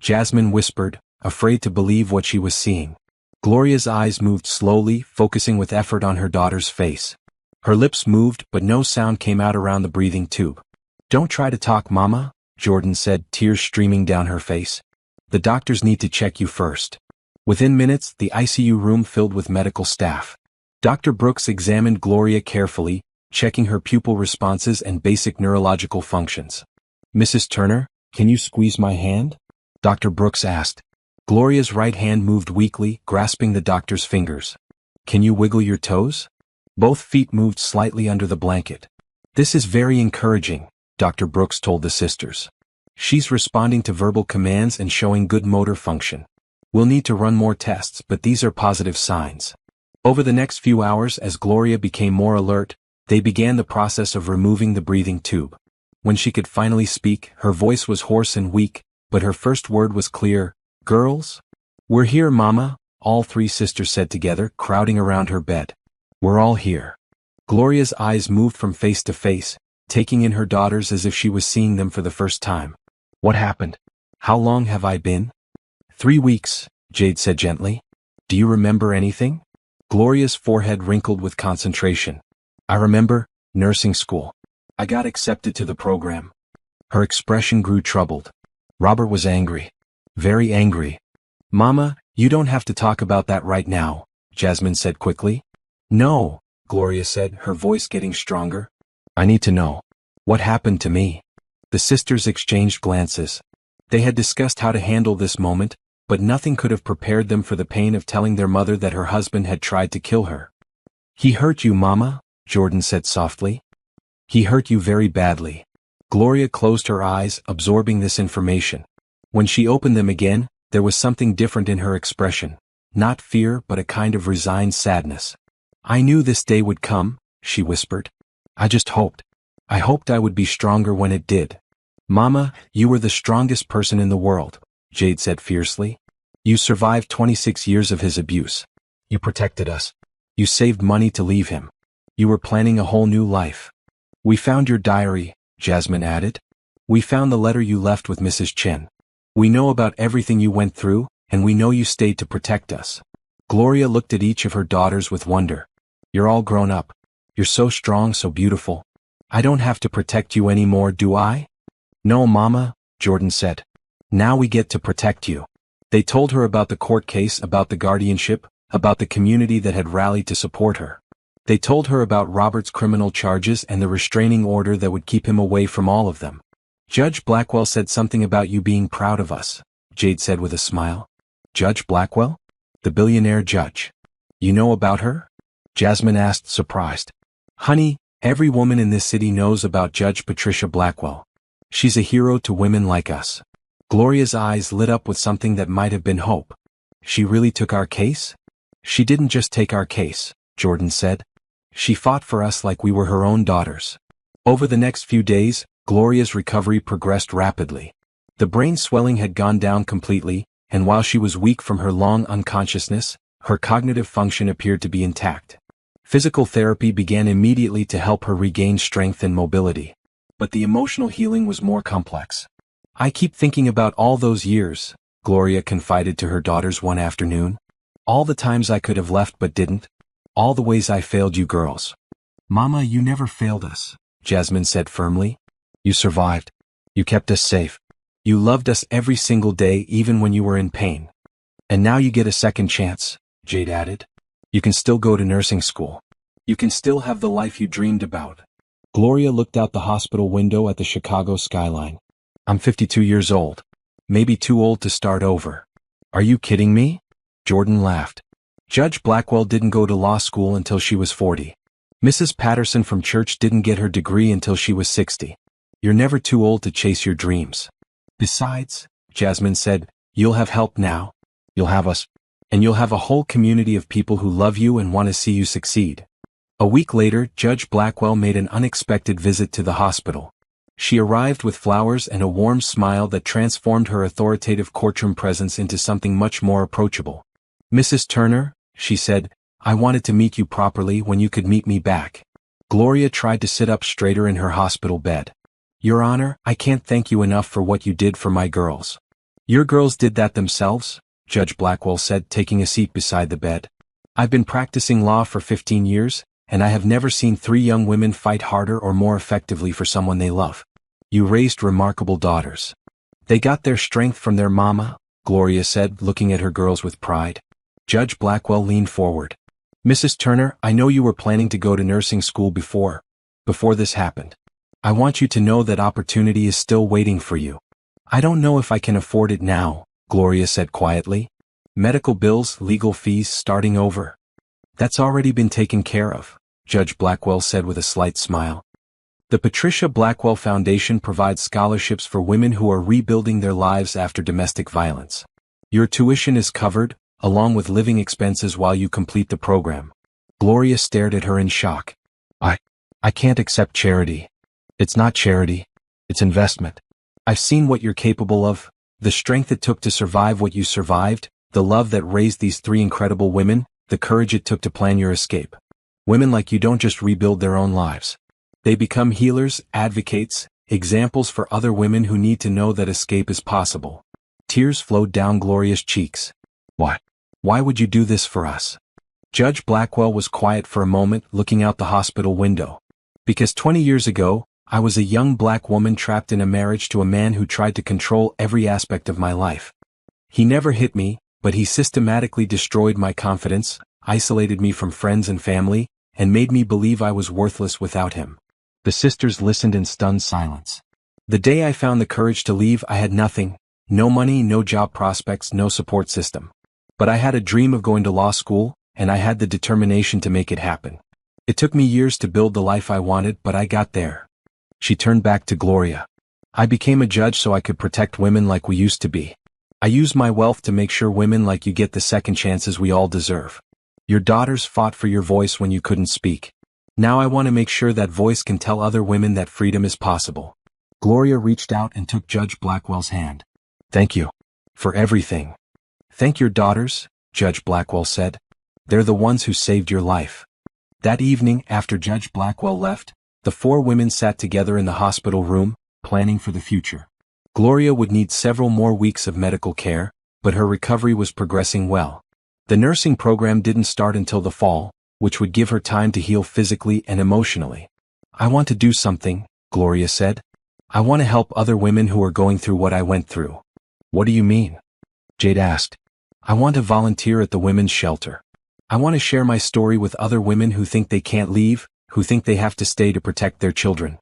Jasmine whispered, afraid to believe what she was seeing. Gloria's eyes moved slowly, focusing with effort on her daughter's face. Her lips moved, but no sound came out around the breathing tube. Don't try to talk, Mama, Jordan said, tears streaming down her face. The doctors need to check you first. Within minutes, the ICU room filled with medical staff. Dr. Brooks examined Gloria carefully, checking her pupil responses and basic neurological functions. Mrs. Turner, can you squeeze my hand? Dr. Brooks asked. Gloria's right hand moved weakly, grasping the doctor's fingers. Can you wiggle your toes? Both feet moved slightly under the blanket. This is very encouraging, Dr. Brooks told the sisters. She's responding to verbal commands and showing good motor function. We'll need to run more tests, but these are positive signs. Over the next few hours, as Gloria became more alert, they began the process of removing the breathing tube. When she could finally speak, her voice was hoarse and weak, but her first word was clear. Girls? We're here, Mama, all three sisters said together, crowding around her bed. We're all here. Gloria's eyes moved from face to face, taking in her daughters as if she was seeing them for the first time. What happened? How long have I been? 3 weeks, Jade said gently. Do you remember anything? Gloria's forehead wrinkled with concentration. I remember, nursing school. I got accepted to the program. Her expression grew troubled. Robert was angry. Very angry. Mama, you don't have to talk about that right now, Jasmine said quickly. No, Gloria said, her voice getting stronger. I need to know. What happened to me? The sisters exchanged glances. They had discussed how to handle this moment, but nothing could have prepared them for the pain of telling their mother that her husband had tried to kill her. He hurt you, Mama, Jordan said softly. He hurt you very badly. Gloria closed her eyes, absorbing this information. When she opened them again, there was something different in her expression. Not fear, but a kind of resigned sadness. I knew this day would come, she whispered. I just hoped. I hoped I would be stronger when it did. Mama, you were the strongest person in the world, Jade said fiercely. You survived 26 years of his abuse. You protected us. You saved money to leave him. You were planning a whole new life. We found your diary, Jasmine added. We found the letter you left with Mrs. Chen. We know about everything you went through, and we know you stayed to protect us. Gloria looked at each of her daughters with wonder. You're all grown up. You're so strong, so beautiful. I don't have to protect you anymore, do I? No, Mama, Jordan said. Now we get to protect you. They told her about the court case, about the guardianship, about the community that had rallied to support her. They told her about Robert's criminal charges and the restraining order that would keep him away from all of them. Judge Blackwell said something about you being proud of us, Jade said with a smile. Judge Blackwell? The billionaire judge. You know about her? Jasmine asked, surprised. Honey, every woman in this city knows about Judge Patricia Blackwell. She's a hero to women like us. Gloria's eyes lit up with something that might have been hope. She really took our case? She didn't just take our case, Jordan said. She fought for us like we were her own daughters. Over the next few days, Gloria's recovery progressed rapidly. The brain swelling had gone down completely, and while she was weak from her long unconsciousness, her cognitive function appeared to be intact. Physical therapy began immediately to help her regain strength and mobility. But the emotional healing was more complex. "I keep thinking about all those years," Gloria confided to her daughters one afternoon. "All the times I could have left but didn't. All the ways I failed you girls." "Mama, you never failed us," Jasmine said firmly. "You survived. You kept us safe. You loved us every single day even when you were in pain. And now you get a second chance," Jade added. "You can still go to nursing school. You can still have the life you dreamed about." Gloria looked out the hospital window at the Chicago skyline. "I'm 52 years old. Maybe too old to start over." "Are you kidding me?" Jordan laughed. "Judge Blackwell didn't go to law school until she was 40. Mrs. Patterson from church didn't get her degree until she was 60. You're never too old to chase your dreams." "Besides," Jasmine said, "you'll have help now. You'll have us. And you'll have a whole community of people who love you and want to see you succeed." A week later, Judge Blackwell made an unexpected visit to the hospital. She arrived with flowers and a warm smile that transformed her authoritative courtroom presence into something much more approachable. "Mrs. Turner," she said, "I wanted to meet you properly when you could meet me back." Gloria tried to sit up straighter in her hospital bed. "Your Honor, I can't thank you enough for what you did for my girls." "Your girls did that themselves?" Judge Blackwell said, taking a seat beside the bed. "I've been practicing law for 15 years, and I have never seen 3 young women fight harder or more effectively for someone they love. You raised remarkable daughters. They got their strength from their mama," Gloria said, looking at her girls with pride. Judge Blackwell leaned forward. "Mrs. Turner, I know you were planning to go to nursing school before this happened. I want you to know that opportunity is still waiting for you." "I don't know if I can afford it now," Gloria said quietly. "Medical bills, legal fees, starting over." "That's already been taken care of," Judge Blackwell said with a slight smile. "The Patricia Blackwell Foundation provides scholarships for women who are rebuilding their lives after domestic violence. Your tuition is covered, along with living expenses while you complete the program." Gloria stared at her in shock. I can't accept charity. It's not charity. It's investment. I've seen what you're capable of, the strength it took to survive what you survived, the love that raised these 3 incredible women, the courage it took to plan your escape. Women like you don't just rebuild their own lives. They become healers, advocates, examples for other women who need to know that escape is possible. Tears flowed down Gloria's cheeks. Why would you do this for us?" Judge Blackwell was quiet for a moment, looking out the hospital window. "Because 20 years ago, I was a young black woman trapped in a marriage to a man who tried to control every aspect of my life. He never hit me, but he systematically destroyed my confidence, isolated me from friends and family, and made me believe I was worthless without him." The sisters listened in stunned silence. "The day I found the courage to leave, I had nothing, no money, no job prospects, no support system. But I had a dream of going to law school, and I had the determination to make it happen. It took me years to build the life I wanted, but I got there." She turned back to Gloria. "I became a judge so I could protect women like we used to be. I used my wealth to make sure women like you get the second chances we all deserve. Your daughters fought for your voice when you couldn't speak. Now I want to make sure that voice can tell other women that freedom is possible." Gloria reached out and took Judge Blackwell's hand. "Thank you. For everything." "Thank your daughters," Judge Blackwell said. "They're the ones who saved your life." That evening, after Judge Blackwell left, the 4 women sat together in the hospital room, planning for the future. Gloria would need several more weeks of medical care, but her recovery was progressing well. The nursing program didn't start until the fall, which would give her time to heal physically and emotionally. "I want to do something," Gloria said. "I want to help other women who are going through what I went through." "What do you mean?" Jade asked. "I want to volunteer at the women's shelter. I want to share my story with other women who think they can't leave, who think they have to stay to protect their children.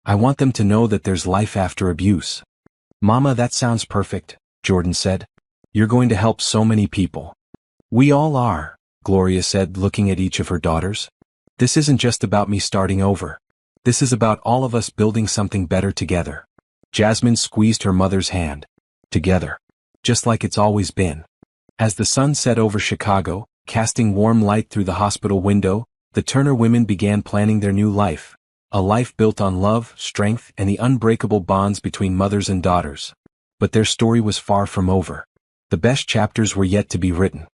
I want them to know that there's life after abuse." "Mama, that sounds perfect," Jordan said. "You're going to help so many people." "We all are," Gloria said, looking at each of her daughters. "This isn't just about me starting over. This is about all of us building something better together." Jasmine squeezed her mother's hand. "Together. Just like it's always been." As the sun set over Chicago, casting warm light through the hospital window, the Turner women began planning their new life. A life built on love, strength, and the unbreakable bonds between mothers and daughters. But their story was far from over. The best chapters were yet to be written.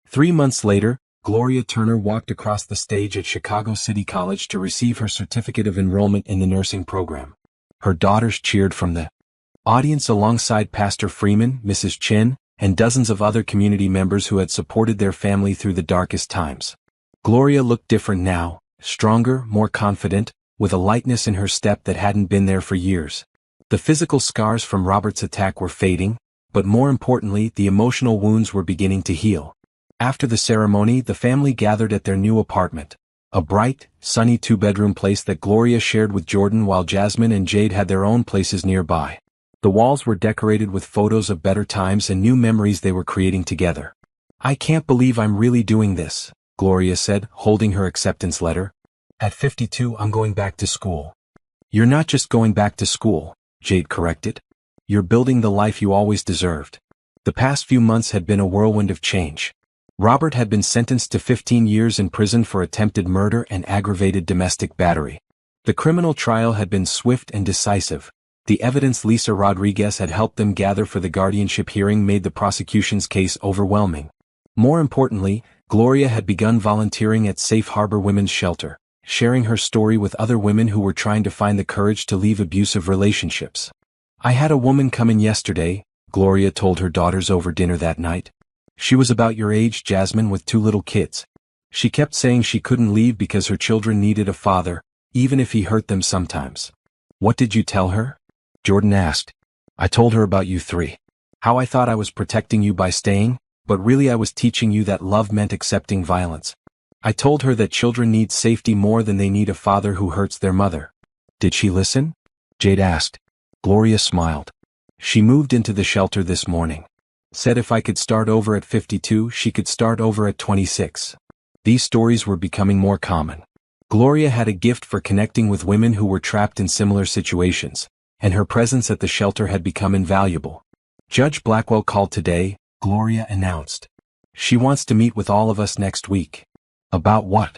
3 months later, Gloria Turner walked across the stage at Chicago City College to receive her certificate of enrollment in the nursing program. Her daughters cheered from the audience alongside Pastor Freeman, Mrs. Chin, and dozens of other community members who had supported their family through the darkest times. Gloria looked different now, stronger, more confident, with a lightness in her step that hadn't been there for years. The physical scars from Robert's attack were fading, but more importantly, the emotional wounds were beginning to heal. After the ceremony, the family gathered at their new apartment, a bright, sunny 2-bedroom place that Gloria shared with Jordan while Jasmine and Jade had their own places nearby. The walls were decorated with photos of better times and new memories they were creating together. "I can't believe I'm really doing this," Gloria said, holding her acceptance letter. "At 52, I'm going back to school." "You're not just going back to school," Jade corrected. "You're building the life you always deserved." The past few months had been a whirlwind of change. Robert had been sentenced to 15 years in prison for attempted murder and aggravated domestic battery. The criminal trial had been swift and decisive. The evidence Lisa Rodriguez had helped them gather for the guardianship hearing made the prosecution's case overwhelming. More importantly, Gloria had begun volunteering at Safe Harbor Women's Shelter, sharing her story with other women who were trying to find the courage to leave abusive relationships. "I had a woman come in yesterday," Gloria told her daughters over dinner that night. "She was about your age, Jasmine, with 2 little kids. She kept saying she couldn't leave because her children needed a father, even if he hurt them sometimes." "What did you tell her?" Jordan asked. "I told her about you 3. How I thought I was protecting you by staying, but really I was teaching you that love meant accepting violence. I told her that children need safety more than they need a father who hurts their mother." "Did she listen?" Jade asked. Gloria smiled. "She moved into the shelter this morning. Said if I could start over at 52, she could start over at 26. These stories were becoming more common. Gloria had a gift for connecting with women who were trapped in similar situations, and her presence at the shelter had become invaluable. "Judge Blackwell called today," Gloria announced. "She wants to meet with all of us next week." "About what?"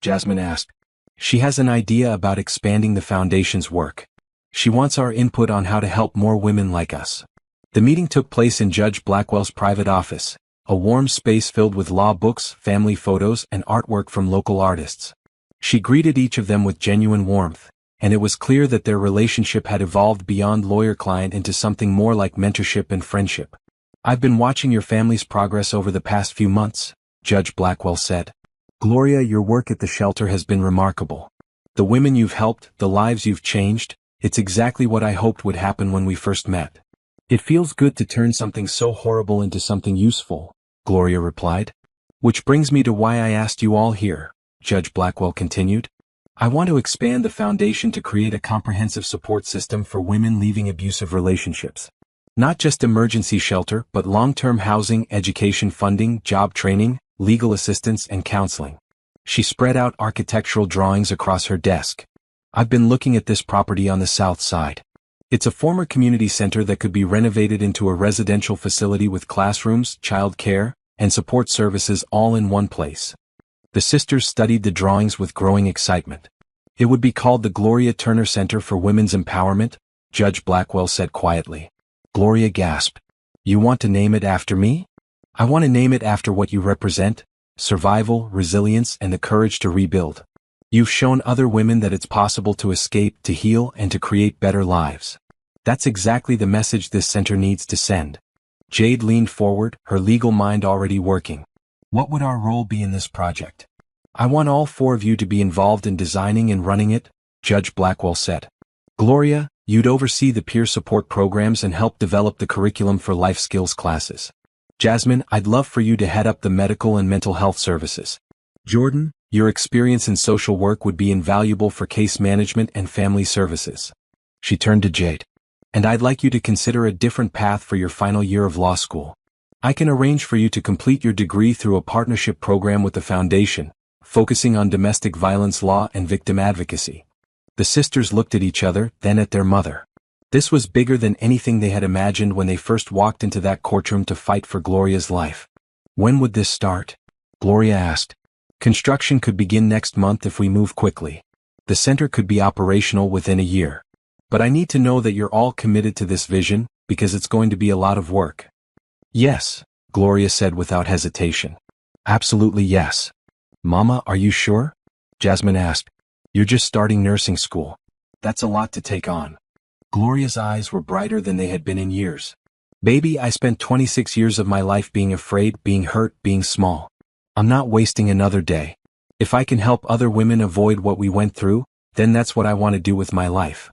Jasmine asked. "She has an idea about expanding the foundation's work. She wants our input on how to help more women like us." The meeting took place in Judge Blackwell's private office, a warm space filled with law books, family photos, and artwork from local artists. She greeted each of them with genuine warmth, and it was clear that their relationship had evolved beyond lawyer-client into something more like mentorship and friendship. "I've been watching your family's progress over the past few months," Judge Blackwell said. "Gloria, your work at the shelter has been remarkable. The women you've helped, the lives you've changed, it's exactly what I hoped would happen when we first met." "It feels good to turn something so horrible into something useful," Gloria replied. "Which brings me to why I asked you all here," Judge Blackwell continued. "I want to expand the foundation to create a comprehensive support system for women leaving abusive relationships. Not just emergency shelter, but long-term housing, education funding, job training, legal assistance, and counseling." She spread out architectural drawings across her desk. "I've been looking at this property on the south side. It's a former community center that could be renovated into a residential facility with classrooms, child care, and support services all in one place." The sisters studied the drawings with growing excitement. "It would be called the Gloria Turner Center for Women's Empowerment," Judge Blackwell said quietly. Gloria gasped. "You want to name it after me?" "I want to name it after what you represent: survival, resilience, and the courage to rebuild. You've shown other women that it's possible to escape, to heal, and to create better lives. That's exactly the message this center needs to send." Jade leaned forward, her legal mind already working. "What would our role be in this project?" "I want all 4 of you to be involved in designing and running it," Judge Blackwell said. "Gloria, you'd oversee the peer support programs and help develop the curriculum for life skills classes. Jasmine, I'd love for you to head up the medical and mental health services. Jordan, your experience in social work would be invaluable for case management and family services." She turned to Jade. "And I'd like you to consider a different path for your final year of law school. I can arrange for you to complete your degree through a partnership program with the foundation, focusing on domestic violence law and victim advocacy." The sisters looked at each other, then at their mother. This was bigger than anything they had imagined when they first walked into that courtroom to fight for Gloria's life. "When would this start?" Gloria asked. "Construction could begin next month if we move quickly. The center could be operational within a year. But I need to know that you're all committed to this vision, because it's going to be a lot of work. Yes, Gloria said without hesitation. Absolutely yes. Mama, are you sure? Jasmine asked. You're just starting nursing school. That's a lot to take on. Gloria's eyes were brighter than they had been in years. Baby, I spent 26 years of my life being afraid, being hurt, being small. I'm not wasting another day. If I can help other women avoid what we went through, then that's what I want to do with my life.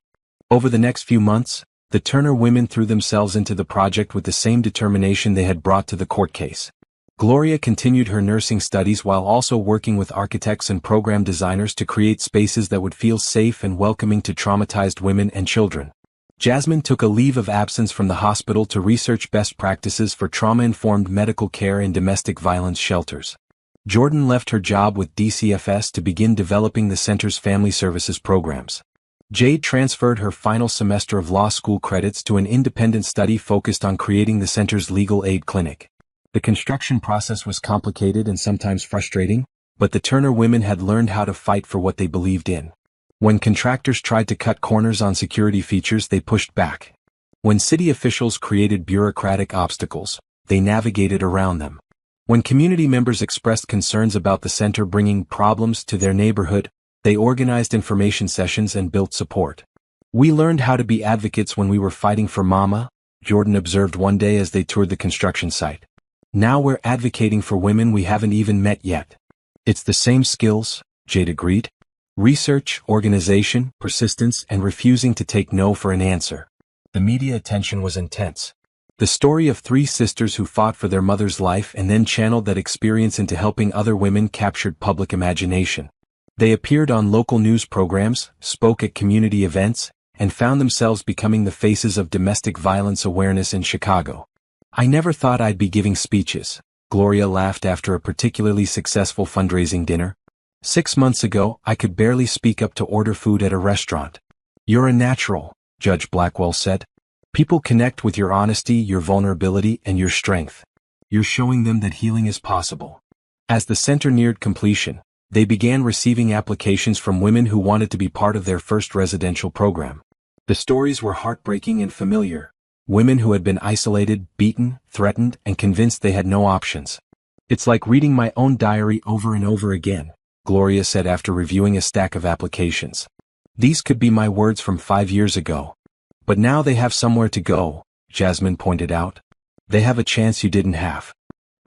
Over the next few months, the Turner women threw themselves into the project with the same determination they had brought to the court case. Gloria continued her nursing studies while also working with architects and program designers to create spaces that would feel safe and welcoming to traumatized women and children. Jasmine took a leave of absence from the hospital to research best practices for trauma-informed medical care in domestic violence shelters. Jordan left her job with DCFS to begin developing the center's family services programs. Jade transferred her final semester of law school credits to an independent study focused on creating the center's legal aid clinic. The construction process was complicated and sometimes frustrating, but the Turner women had learned how to fight for what they believed in. When contractors tried to cut corners on security features, they pushed back. When city officials created bureaucratic obstacles, they navigated around them. When community members expressed concerns about the center bringing problems to their neighborhood, they organized information sessions and built support. We learned how to be advocates when we were fighting for Mama, Jordan observed one day as they toured the construction site. Now we're advocating for women we haven't even met yet. It's the same skills, Jade agreed. Research, organization, persistence, and refusing to take no for an answer. The media attention was intense. The story of three sisters who fought for their mother's life and then channeled that experience into helping other women captured public imagination. They appeared on local news programs, spoke at community events, and found themselves becoming the faces of domestic violence awareness in Chicago. I never thought I'd be giving speeches, Gloria laughed after a particularly successful fundraising dinner. 6 months ago, I could barely speak up to order food at a restaurant. You're a natural, Judge Blackwell said. People connect with your honesty, your vulnerability, and your strength. You're showing them that healing is possible. As the center neared completion, they began receiving applications from women who wanted to be part of their first residential program. The stories were heartbreaking and familiar. Women who had been isolated, beaten, threatened, and convinced they had no options. It's like reading my own diary over and over again, Gloria said after reviewing a stack of applications. These could be my words from 5 years ago. But now they have somewhere to go, Jasmine pointed out. They have a chance you didn't have.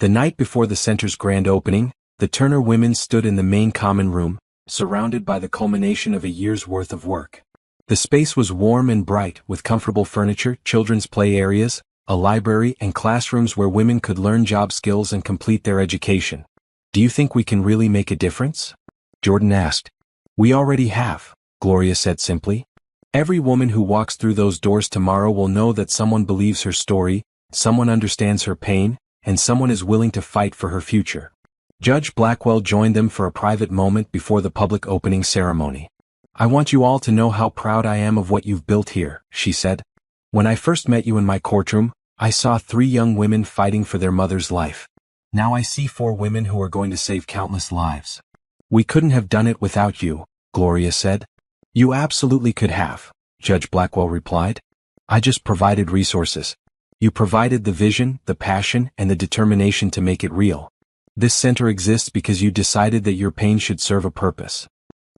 The night before the center's grand opening, the Turner women stood in the main common room, surrounded by the culmination of a year's worth of work. The space was warm and bright, with comfortable furniture, children's play areas, a library, and classrooms where women could learn job skills and complete their education. Do you think we can really make a difference? Jordan asked. We already have, Gloria said simply. Every woman who walks through those doors tomorrow will know that someone believes her story, someone understands her pain, and someone is willing to fight for her future. Judge Blackwell joined them for a private moment before the public opening ceremony. I want you all to know how proud I am of what you've built here, she said. When I first met you in my courtroom, I saw 3 young women fighting for their mother's life. Now I see 4 women who are going to save countless lives. We couldn't have done it without you, Gloria said. You absolutely could have, Judge Blackwell replied. I just provided resources. You provided the vision, the passion, and the determination to make it real. This center exists because you decided that your pain should serve a purpose.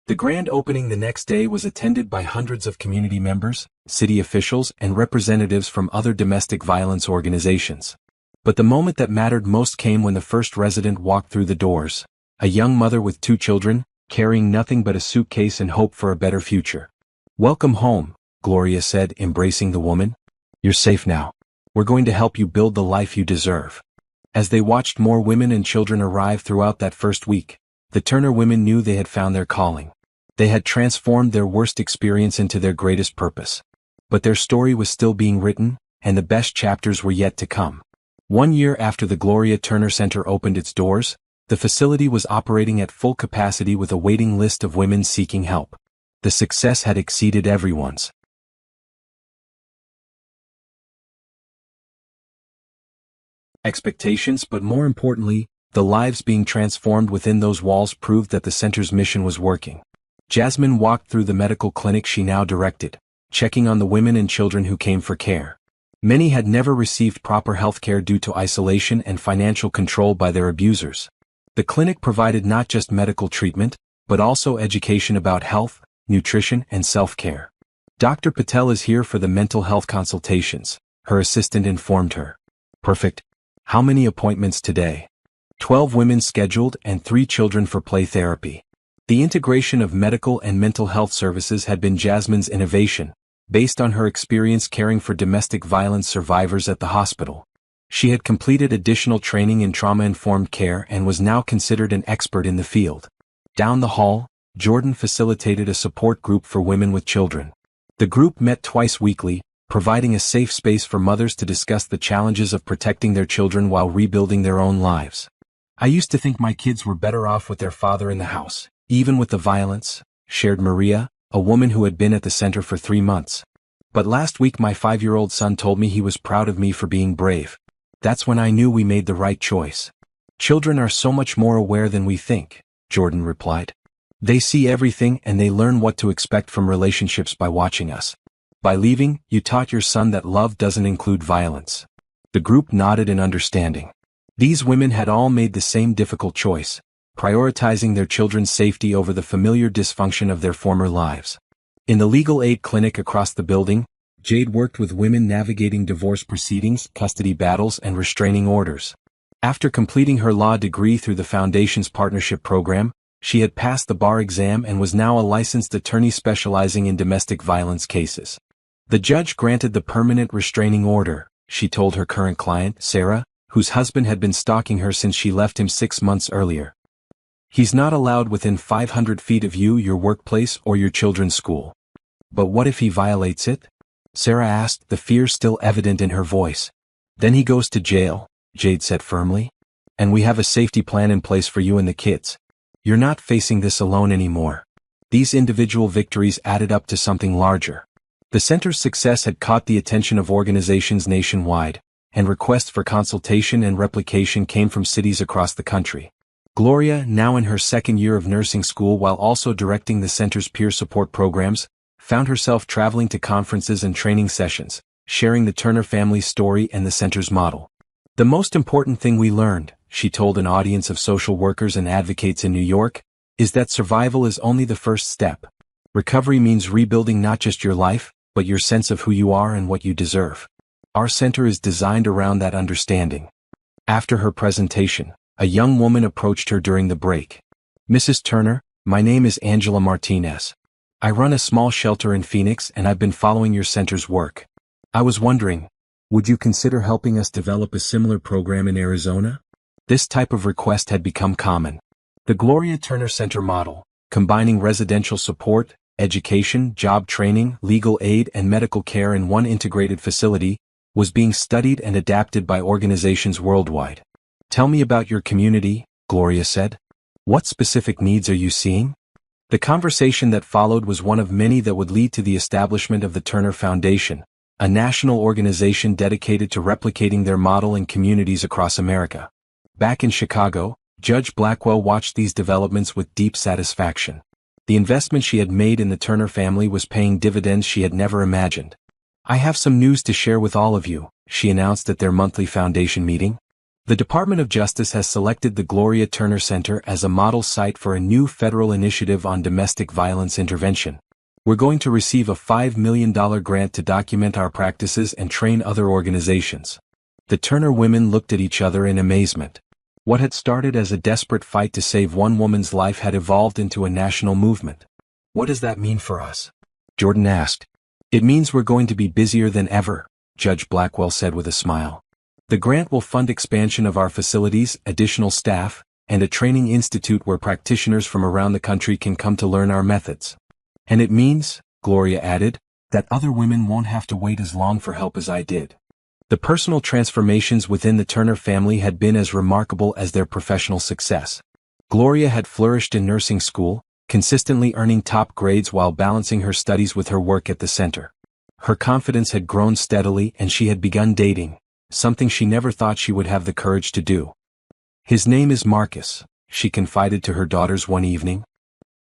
The grand opening the next day was attended by hundreds of community members, city officials, and representatives from other domestic violence organizations. But the moment that mattered most came when the first resident walked through the doors, a young mother with 2 children, carrying nothing but a suitcase and hope for a better future. Welcome home, Gloria said, embracing the woman. You're safe now. We're going to help you build the life you deserve. As they watched more women and children arrive throughout that first week, the Turner women knew they had found their calling. They had transformed their worst experience into their greatest purpose. But their story was still being written, and the best chapters were yet to come. 1 year after the Gloria Turner Center opened its doors, the facility was operating at full capacity with a waiting list of women seeking help. The success had exceeded everyone's expectations, but more importantly, the lives being transformed within those walls proved that the center's mission was working. Jasmine walked through the medical clinic she now directed, checking on the women and children who came for care. Many had never received proper health care due to isolation and financial control by their abusers. The clinic provided not just medical treatment, but also education about health, nutrition, and self-care. Dr. Patel is here for the mental health consultations, her assistant informed her. Perfect. How many appointments today? 12 women scheduled and 3 children for play therapy. The integration of medical and mental health services had been Jasmine's innovation, based on her experience caring for domestic violence survivors at the hospital. She had completed additional training in trauma-informed care and was now considered an expert in the field. Down the hall, Jordan facilitated a support group for women with children. The group met twice weekly, providing a safe space for mothers to discuss the challenges of protecting their children while rebuilding their own lives. I used to think my kids were better off with their father in the house, even with the violence, shared Maria, a woman who had been at the center for 3 months. But last week my 5-year-old son told me he was proud of me for being brave. That's when I knew we made the right choice. Children are so much more aware than we think, Jordan replied. They see everything and they learn what to expect from relationships by watching us. By leaving, you taught your son that love doesn't include violence. The group nodded in understanding. These women had all made the same difficult choice, prioritizing their children's safety over the familiar dysfunction of their former lives. In the legal aid clinic across the building, Jade worked with women navigating divorce proceedings, custody battles, and restraining orders. After completing her law degree through the Foundation's partnership program, she had passed the bar exam and was now a licensed attorney specializing in domestic violence cases. The judge granted the permanent restraining order, she told her current client, Sarah, whose husband had been stalking her since she left him 6 months earlier. He's not allowed within 500 feet of you, your workplace, or your children's school. But what if he violates it? Sarah asked, the fear still evident in her voice. Then he goes to jail, Jade said firmly. And we have a safety plan in place for you and the kids. You're not facing this alone anymore. These individual victories added up to something larger. The center's success had caught the attention of organizations nationwide, and requests for consultation and replication came from cities across the country. Gloria, now in her 2nd year of nursing school while also directing the center's peer support programs, found herself traveling to conferences and training sessions, sharing the Turner family's story and the center's model. The most important thing we learned, she told an audience of social workers and advocates in New York, is that survival is only the first step. Recovery means rebuilding not just your life, but your sense of who you are and what you deserve. Our center is designed around that understanding. After her presentation, a young woman approached her during the break. Mrs. Turner, my name is Angela Martinez. I run a small shelter in Phoenix and I've been following your center's work. I was wondering, would you consider helping us develop a similar program in Arizona? This type of request had become common. The Gloria Turner Center model, combining residential support, education, job training, legal aid, and medical care in one integrated facility, was being studied and adapted by organizations worldwide. Tell me about your community, Gloria said. What specific needs are you seeing? The conversation that followed was one of many that would lead to the establishment of the Turner Foundation, a national organization dedicated to replicating their model in communities across America. Back in Chicago, Judge Blackwell watched these developments with deep satisfaction. The investment she had made in the Turner family was paying dividends she had never imagined. I have some news to share with all of you, she announced at their monthly foundation meeting. The Department of Justice has selected the Gloria Turner Center as a model site for a new federal initiative on domestic violence intervention. We're going to receive a $5 million grant to document our practices and train other organizations. The Turner women looked at each other in amazement. What had started as a desperate fight to save one woman's life had evolved into a national movement. What does that mean for us? Jordan asked. It means we're going to be busier than ever, Judge Blackwell said with a smile. The grant will fund expansion of our facilities, additional staff, and a training institute where practitioners from around the country can come to learn our methods. And it means, Gloria added, that other women won't have to wait as long for help as I did. The personal transformations within the Turner family had been as remarkable as their professional success. Gloria had flourished in nursing school, consistently earning top grades while balancing her studies with her work at the center. Her confidence had grown steadily and she had begun dating, something she never thought she would have the courage to do. His name is Marcus, she confided to her daughters one evening.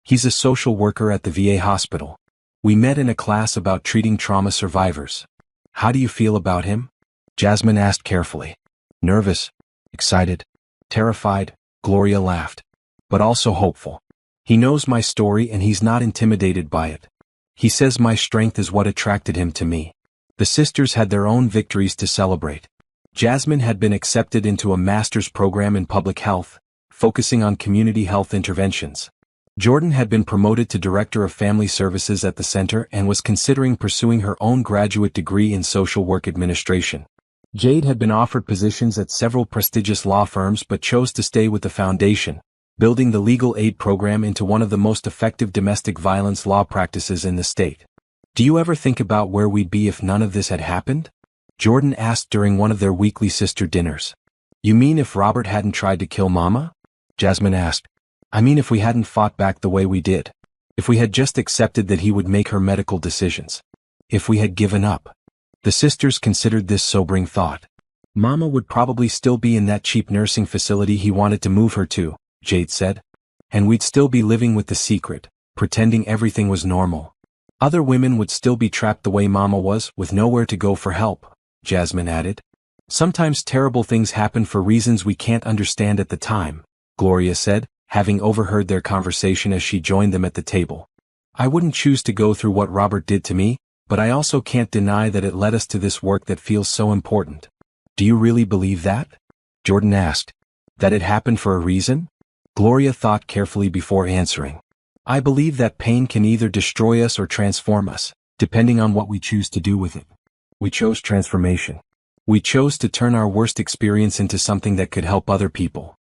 He's a social worker at the VA hospital. We met in a class about treating trauma survivors. How do you feel about him? Jasmine asked carefully. Nervous, excited, terrified, Gloria laughed. But also hopeful. He knows my story and he's not intimidated by it. He says my strength is what attracted him to me. The sisters had their own victories to celebrate. Jasmine had been accepted into a master's program in public health, focusing on community health interventions. Jordan had been promoted to Director of Family Services at the center and was considering pursuing her own graduate degree in social work administration. Jade had been offered positions at several prestigious law firms but chose to stay with the foundation, building the legal aid program into one of the most effective domestic violence law practices in the state. Do you ever think about where we'd be if none of this had happened? Jordan asked during one of their weekly sister dinners. You mean if Robert hadn't tried to kill Mama? Jasmine asked. I mean if we hadn't fought back the way we did. If we had just accepted that he would make her medical decisions. If we had given up. The sisters considered this sobering thought. Mama would probably still be in that cheap nursing facility he wanted to move her to, Jade said. And we'd still be living with the secret, pretending everything was normal. Other women would still be trapped the way Mama was, with nowhere to go for help, Jasmine added. Sometimes terrible things happen for reasons we can't understand at the time, Gloria said, having overheard their conversation as she joined them at the table. I wouldn't choose to go through what Robert did to me, but I also can't deny that it led us to this work that feels so important. Do you really believe that? Jordan asked. That it happened for a reason? Gloria thought carefully before answering. I believe that pain can either destroy us or transform us, depending on what we choose to do with it. We chose transformation. We chose to turn our worst experience into something that could help other people.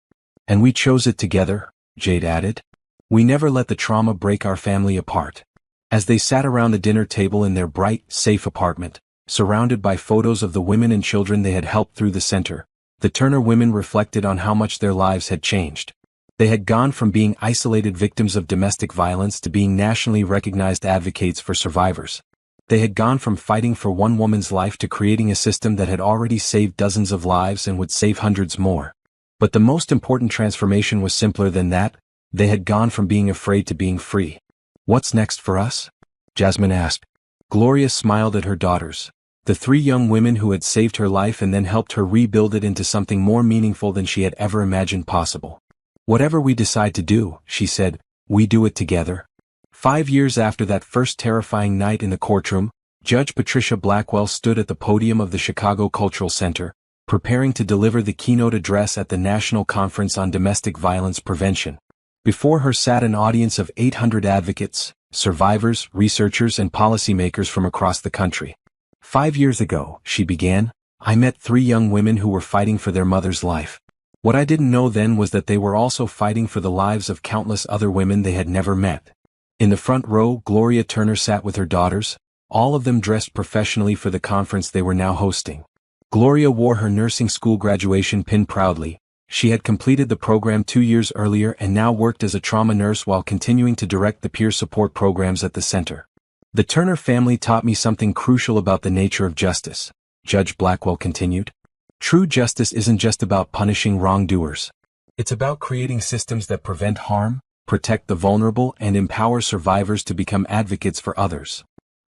And we chose it together, Jade added. We never let the trauma break our family apart. As they sat around the dinner table in their bright, safe apartment, surrounded by photos of the women and children they had helped through the center, the Turner women reflected on how much their lives had changed. They had gone from being isolated victims of domestic violence to being nationally recognized advocates for survivors. They had gone from fighting for one woman's life to creating a system that had already saved dozens of lives and would save hundreds more. But the most important transformation was simpler than that. They had gone from being afraid to being free. What's next for us? Jasmine asked. Gloria smiled at her daughters, the three young women who had saved her life and then helped her rebuild it into something more meaningful than she had ever imagined possible. Whatever we decide to do, she said, we do it together. 5 years after that first terrifying night in the courtroom, Judge Patricia Blackwell stood at the podium of the Chicago Cultural Center, preparing to deliver the keynote address at the National Conference on Domestic Violence Prevention. Before her sat an audience of 800 advocates, survivors, researchers, and policymakers from across the country. 5 years ago, she began, I met 3 young women who were fighting for their mother's life. What I didn't know then was that they were also fighting for the lives of countless other women they had never met. In the front row, Gloria Turner sat with her daughters, all of them dressed professionally for the conference they were now hosting. Gloria wore her nursing school graduation pin proudly. She had completed the program 2 years earlier and now worked as a trauma nurse while continuing to direct the peer support programs at the center. The Turner family taught me something crucial about the nature of justice, Judge Blackwell continued. True justice isn't just about punishing wrongdoers. It's about creating systems that prevent harm, protect the vulnerable, and empower survivors to become advocates for others.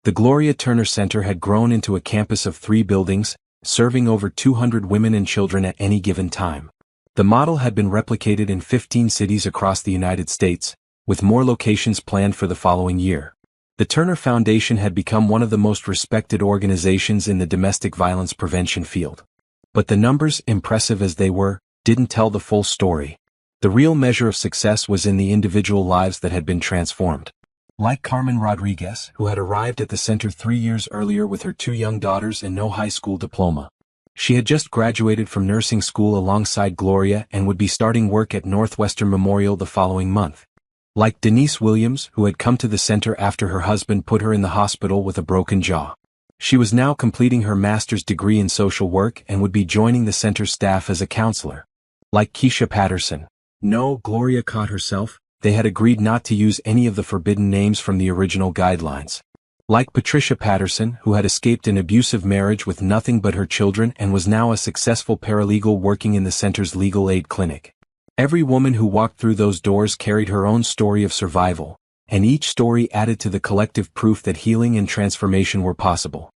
The Gloria Turner Center had grown into a campus of 3 buildings, serving over 200 women and children at any given time. The model had been replicated in 15 cities across the United States, with more locations planned for the following year. The Turner Foundation had become one of the most respected organizations in the domestic violence prevention field. But the numbers, impressive as they were, didn't tell the full story. The real measure of success was in the individual lives that had been transformed. Like Carmen Rodriguez, who had arrived at the center 3 years earlier with her 2 young daughters and no high school diploma. She had just graduated from nursing school alongside Gloria and would be starting work at Northwestern Memorial the following month. Like Denise Williams, who had come to the center after her husband put her in the hospital with a broken jaw. She was now completing her master's degree in social work and would be joining the center's staff as a counselor. Like Keisha Patterson. No, Gloria caught herself, they had agreed not to use any of the forbidden names from the original guidelines. Like Patricia Patterson, who had escaped an abusive marriage with nothing but her children and was now a successful paralegal working in the center's legal aid clinic. Every woman who walked through those doors carried her own story of survival, and each story added to the collective proof that healing and transformation were possible.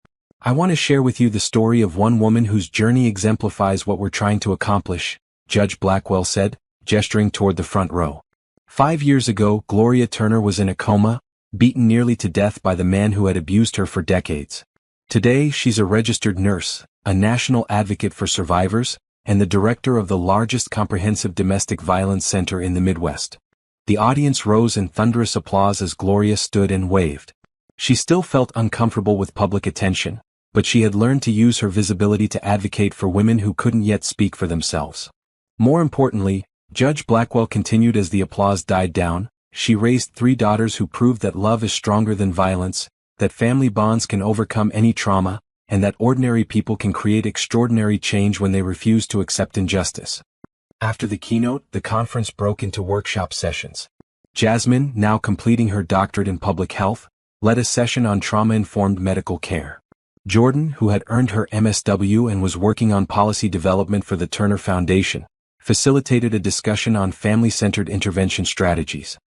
I want to share with you the story of one woman whose journey exemplifies what we're trying to accomplish, Judge Blackwell said, gesturing toward the front row. 5 years ago, Gloria Turner was in a coma, beaten nearly to death by the man who had abused her for decades. Today, she's a registered nurse, a national advocate for survivors, and the director of the largest comprehensive domestic violence center in the Midwest. The audience rose in thunderous applause as Gloria stood and waved. She still felt uncomfortable with public attention, but she had learned to use her visibility to advocate for women who couldn't yet speak for themselves. More importantly, Judge Blackwell continued as the applause died down. She raised 3 daughters who proved that love is stronger than violence, that family bonds can overcome any trauma, and that ordinary people can create extraordinary change when they refuse to accept injustice. After the keynote, the conference broke into workshop sessions. Jasmine, now completing her doctorate in public health, led a session on trauma-informed medical care. Jordan, who had earned her MSW and was working on policy development for the Turner Foundation, facilitated a discussion on family-centered intervention strategies.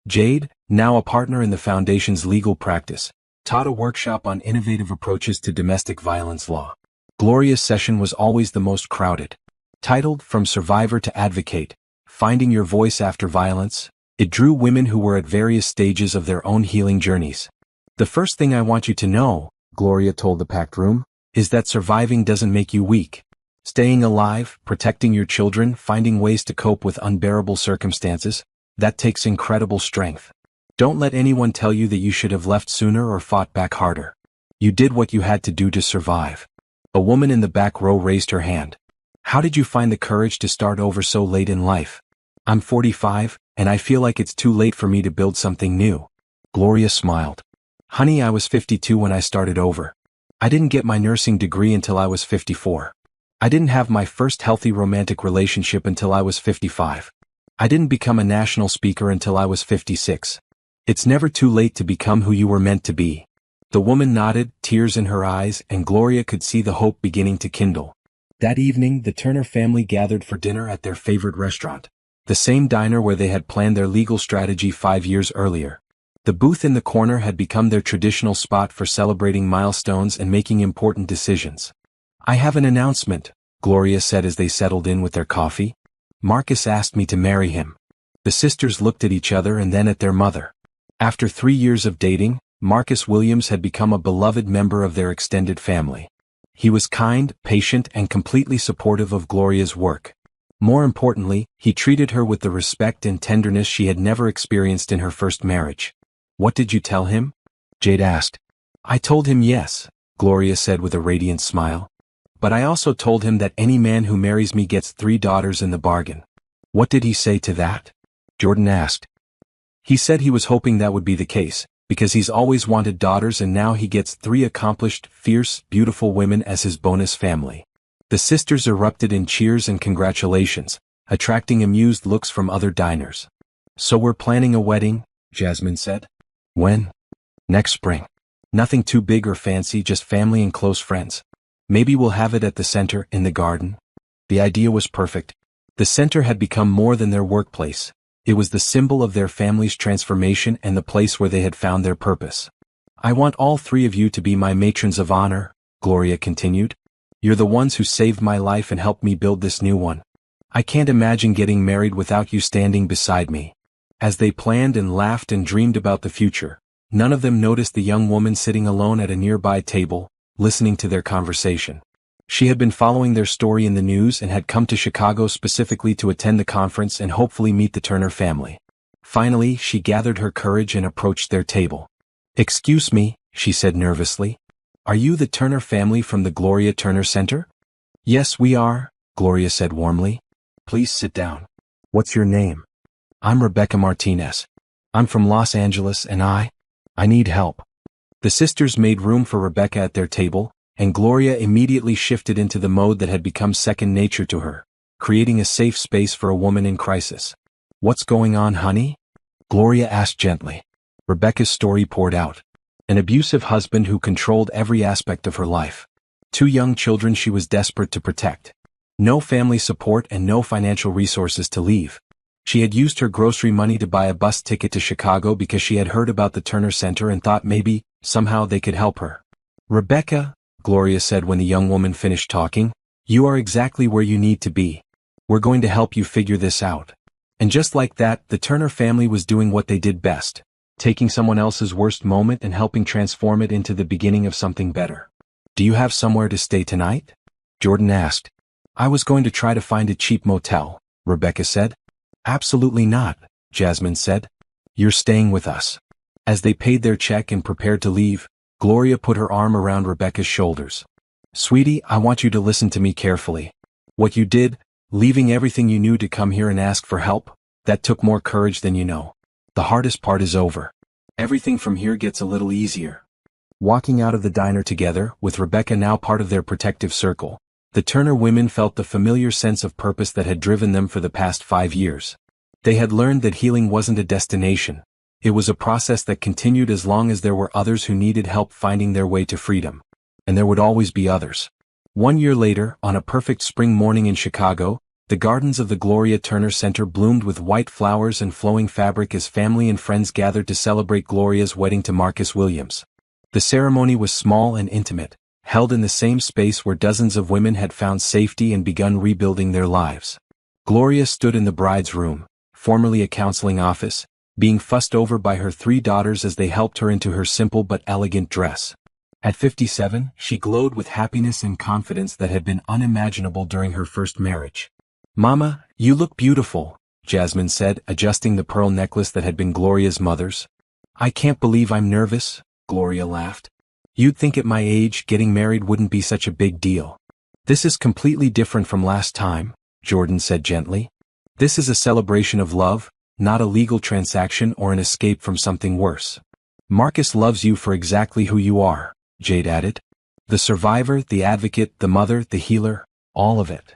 Jade, now a partner in the Foundation's legal practice, taught a workshop on innovative approaches to domestic violence law. Gloria's session was always the most crowded. Titled From Survivor to Advocate, Finding Your Voice After Violence, it drew women who were at various stages of their own healing journeys. The first thing I want you to know, Gloria told the packed room, is that surviving doesn't make you weak. Staying alive, protecting your children, finding ways to cope with unbearable circumstances, that takes incredible strength. Don't let anyone tell you that you should have left sooner or fought back harder. You did what you had to do to survive. A woman in the back row raised her hand. How did you find the courage to start over so late in life? I'm 45, and I feel like it's too late for me to build something new. Gloria smiled. Honey, I was 52 when I started over. I didn't get my nursing degree until I was 54. I didn't have my first healthy romantic relationship until I was 55. I didn't become a national speaker until I was 56. It's never too late to become who you were meant to be. The woman nodded, tears in her eyes, and Gloria could see the hope beginning to kindle. That evening, the Turner family gathered for dinner at their favorite restaurant, the same diner where they had planned their legal strategy 5 years earlier. The booth in the corner had become their traditional spot for celebrating milestones and making important decisions. I have an announcement, Gloria said as they settled in with their coffee. Marcus asked me to marry him. The sisters looked at each other and then at their mother. After 3 years of dating, Marcus Williams had become a beloved member of their extended family. He was kind, patient, and completely supportive of Gloria's work. More importantly, he treated her with the respect and tenderness she had never experienced in her first marriage. What did you tell him? Jade asked. I told him yes, Gloria said with a radiant smile. But I also told him that any man who marries me gets 3 daughters in the bargain. What did he say to that? Jordan asked. He said he was hoping that would be the case, because he's always wanted daughters and now he gets 3 accomplished, fierce, beautiful women as his bonus family. The sisters erupted in cheers and congratulations, attracting amused looks from other diners. So we're planning a wedding, Jasmine said. When? Next spring. Nothing too big or fancy, just family and close friends. Maybe we'll have it at the center, in the garden. The idea was perfect. The center had become more than their workplace. It was the symbol of their family's transformation and the place where they had found their purpose. I want all 3 of you to be my matrons of honor, Gloria continued. You're the ones who saved my life and helped me build this new one. I can't imagine getting married without you standing beside me. As they planned and laughed and dreamed about the future, none of them noticed the young woman sitting alone at a nearby table, listening to their conversation. She had been following their story in the news and had come to Chicago specifically to attend the conference and hopefully meet the Turner family. Finally, she gathered her courage and approached their table. Excuse me, she said nervously. Are you the Turner family from the Gloria Turner Center? Yes, we are, Gloria said warmly. Please sit down. What's your name? I'm Rebecca Martinez. I'm from Los Angeles and I need help. The sisters made room for Rebecca at their table, and Gloria immediately shifted into the mode that had become second nature to her, creating a safe space for a woman in crisis. What's going on, honey? Gloria asked gently. Rebecca's story poured out. An abusive husband who controlled every aspect of her life. 2 young children she was desperate to protect. No family support and no financial resources to leave. She had used her grocery money to buy a bus ticket to Chicago because she had heard about the Turner Center and thought maybe, somehow they could help her. Rebecca, Gloria said when the young woman finished talking. You are exactly where you need to be. We're going to help you figure this out. And just like that, the Turner family was doing what they did best, taking someone else's worst moment and helping transform it into the beginning of something better. Do you have somewhere to stay tonight? Jordan asked. I was going to try to find a cheap motel, Rebecca said. Absolutely not, Jasmine said. You're staying with us. As they paid their check and prepared to leave, Gloria put her arm around Rebecca's shoulders. Sweetie, I want you to listen to me carefully. What you did, leaving everything you knew to come here and ask for help, that took more courage than you know. The hardest part is over. Everything from here gets a little easier. Walking out of the diner together, with Rebecca now part of their protective circle, the Turner women felt the familiar sense of purpose that had driven them for the past 5 years. They had learned that healing wasn't a destination. It was a process that continued as long as there were others who needed help finding their way to freedom. And there would always be others. 1 year later, on a perfect spring morning in Chicago, the gardens of the Gloria Turner Center bloomed with white flowers and flowing fabric as family and friends gathered to celebrate Gloria's wedding to Marcus Williams. The ceremony was small and intimate, held in the same space where dozens of women had found safety and begun rebuilding their lives. Gloria stood in the bride's room, formerly a counseling office, being fussed over by her 3 daughters as they helped her into her simple but elegant dress. At 57, she glowed with happiness and confidence that had been unimaginable during her first marriage. Mama, you look beautiful, Jasmine said, adjusting the pearl necklace that had been Gloria's mother's. I can't believe I'm nervous, Gloria laughed. You'd think at my age getting married wouldn't be such a big deal. This is completely different from last time, Jordan said gently. This is a celebration of love, not a legal transaction or an escape from something worse. Marcus loves you for exactly who you are, Jade added. The survivor, the advocate, the mother, the healer, all of it.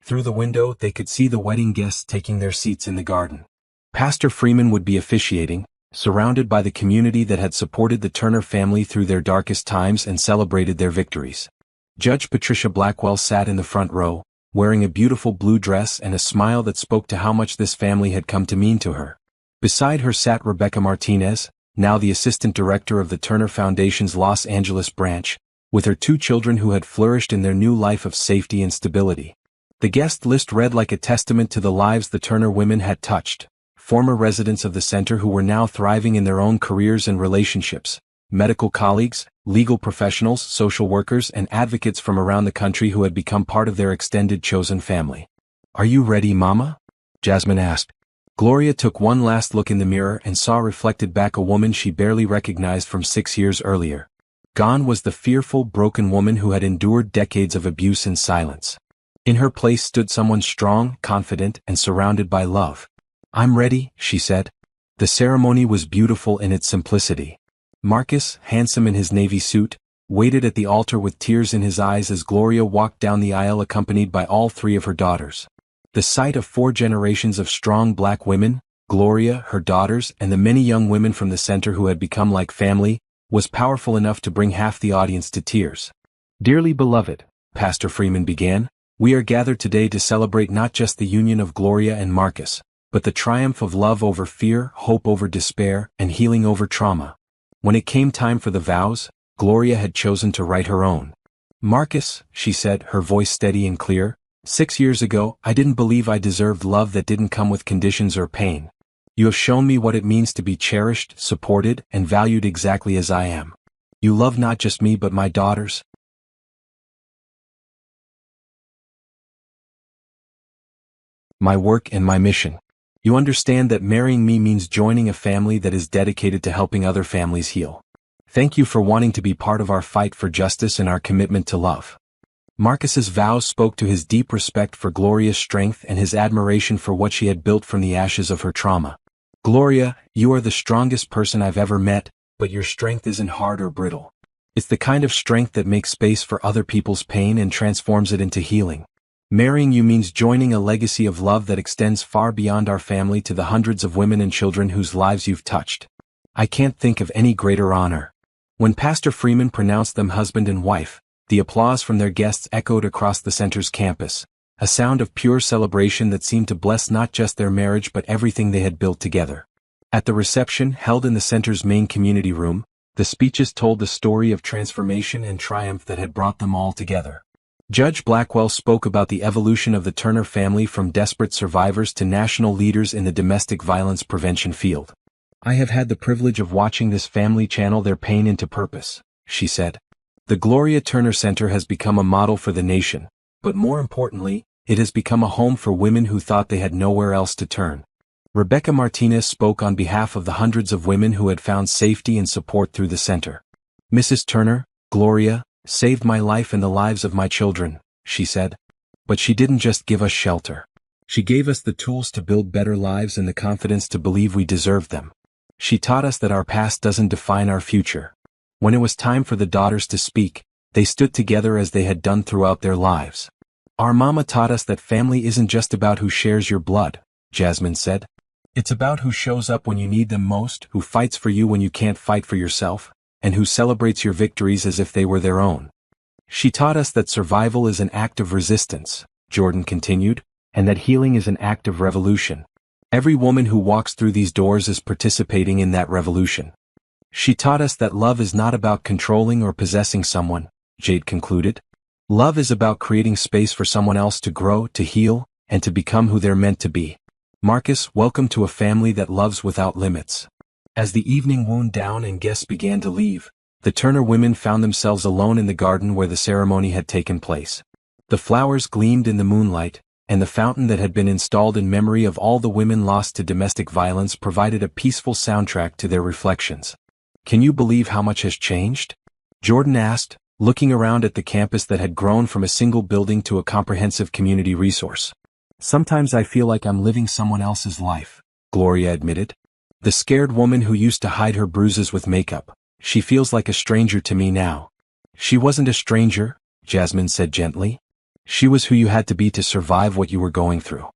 Through the window, they could see the wedding guests taking their seats in the garden. Pastor Freeman would be officiating, surrounded by the community that had supported the Turner family through their darkest times and celebrated their victories. Judge Patricia Blackwell sat in the front row, wearing a beautiful blue dress and a smile that spoke to how much this family had come to mean to her. Beside her sat Rebecca Martinez, now the assistant director of the Turner Foundation's Los Angeles branch, with her 2 children who had flourished in their new life of safety and stability. The guest list read like a testament to the lives the Turner women had touched, former residents of the center who were now thriving in their own careers and relationships, medical colleagues, legal professionals, social workers, and advocates from around the country who had become part of their extended chosen family. Are you ready, Mama? Jasmine asked. Gloria took one last look in the mirror and saw reflected back a woman she barely recognized from 6 years earlier. Gone was the fearful, broken woman who had endured decades of abuse in silence. In her place stood someone strong, confident, and surrounded by love. I'm ready, she said. The ceremony was beautiful in its simplicity. Marcus, handsome in his navy suit, waited at the altar with tears in his eyes as Gloria walked down the aisle accompanied by all 3 of her daughters. The sight of 4 generations of strong black women, Gloria, her daughters, and the many young women from the center who had become like family, was powerful enough to bring half the audience to tears. Dearly beloved, Pastor Freeman began, we are gathered today to celebrate not just the union of Gloria and Marcus, but the triumph of love over fear, hope over despair, and healing over trauma. When it came time for the vows, Gloria had chosen to write her own. Marcus, she said, her voice steady and clear, 6 years ago, I didn't believe I deserved love that didn't come with conditions or pain. You have shown me what it means to be cherished, supported, and valued exactly as I am. You love not just me but my daughters, my work and my mission. You understand that marrying me means joining a family that is dedicated to helping other families heal. Thank you for wanting to be part of our fight for justice and our commitment to love. Marcus's vows spoke to his deep respect for Gloria's strength and his admiration for what she had built from the ashes of her trauma. Gloria, you are the strongest person I've ever met, but your strength isn't hard or brittle. It's the kind of strength that makes space for other people's pain and transforms it into healing. Marrying you means joining a legacy of love that extends far beyond our family to the hundreds of women and children whose lives you've touched. I can't think of any greater honor. When Pastor Freeman pronounced them husband and wife, the applause from their guests echoed across the center's campus, a sound of pure celebration that seemed to bless not just their marriage but everything they had built together. At the reception held in the center's main community room, The speeches told the story of transformation and triumph that had brought them all together. Judge Blackwell spoke about the evolution of the Turner family from desperate survivors to national leaders in the domestic violence prevention field. "I have had the privilege of watching this family channel their pain into purpose," she said. "The Gloria Turner Center has become a model for the nation, but more importantly, it has become a home for women who thought they had nowhere else to turn." Rebecca Martinez spoke on behalf of the hundreds of women who had found safety and support through the center. "Mrs. Turner, Gloria, saved my life and the lives of my children," she said. "But she didn't just give us shelter. She gave us the tools to build better lives and the confidence to believe we deserved them. She taught us that our past doesn't define our future." When it was time for the daughters to speak, they stood together as they had done throughout their lives. "Our mama taught us that family isn't just about who shares your blood," Jasmine said. "It's about who shows up when you need them most, who fights for you when you can't fight for yourself, and who celebrates your victories as if they were their own." "She taught us that survival is an act of resistance," Jordan continued, "and that healing is an act of revolution. Every woman who walks through these doors is participating in that revolution." "She taught us that love is not about controlling or possessing someone," Jade concluded. "Love is about creating space for someone else to grow, to heal, and to become who they're meant to be." "Marcus, welcome to a family that loves without limits." As the evening wound down and guests began to leave, the Turner women found themselves alone in the garden where the ceremony had taken place. The flowers gleamed in the moonlight, and the fountain that had been installed in memory of all the women lost to domestic violence provided a peaceful soundtrack to their reflections. "Can you believe how much has changed?" Jordan asked, looking around at the campus that had grown from a single building to a comprehensive community resource. "Sometimes I feel like I'm living someone else's life," Gloria admitted. "The scared woman who used to hide her bruises with makeup, she feels like a stranger to me now." "She wasn't a stranger," Jasmine said gently. "She was who you had to be to survive what you were going through.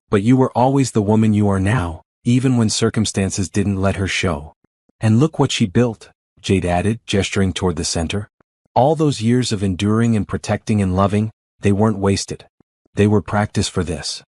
But you were always the woman you are now, even when circumstances didn't let her show." "And look what she built," Jade added, gesturing toward the center. "All those years of enduring and protecting and loving, they weren't wasted. They were practice for this."